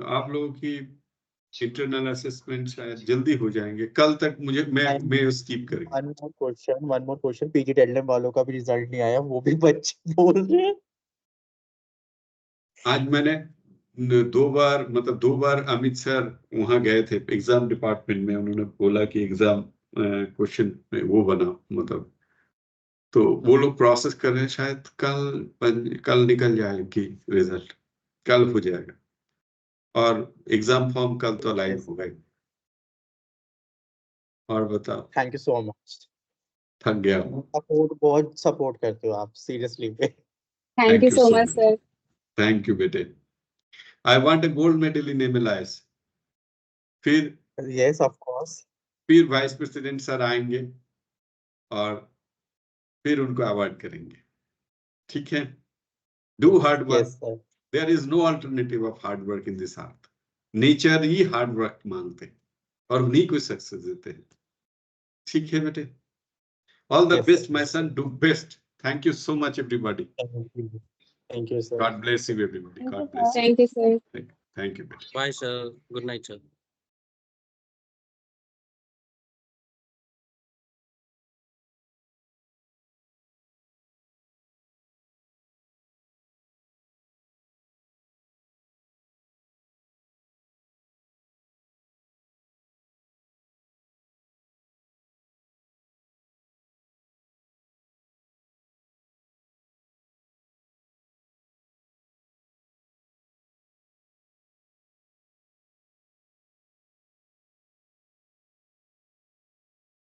आप लोगों की इंटरनल असेसमेंट शायद जल्दी हो जाएंगे कल तक। मैं स्किप करेंगे। One more question, PG tell them वालों का भी रिजल्ट नहीं आया, वो भी बच्चे बोल रहे हैं। आज मैंने दो बार अमित सर वहां गए थे एग्जाम डिपार्टमेंट में, उन्होंने बोला कि एग्जाम क्वेश्चन वो बना, मतलब तो वो लोग प्रोसेस कर रहे हैं, शायद कल निकल जाएगी रिजल्ट, कल हो जाएगा। और एग्जाम फॉर्म कल तो लाइव होगा। और बताओ। Thank you so much. थक गया। बहुत सपोर्ट करते हो आप, seriously. Thank you so much sir. Thank you बेटे। I want a gold medal in MLIS। फिर यस ऑफ कोर्स। फिर वाइस प्रेसिडेंट सर आएंगे और फिर उनको अवार्ड करेंगे, ठीक है। Do hard work, there is no alternative of hard work in this earth. Nature ही हार्ड वर्क मांगते हैं और उन्हीं को सक्सेस देते हैं, ठीक है बेटे। All the best my son, do best. Thank you so much everybody. Thank you sir. God bless you everybody. God bless you. Thank you sir. Thank you बेटे. Bye sir. Good night sir.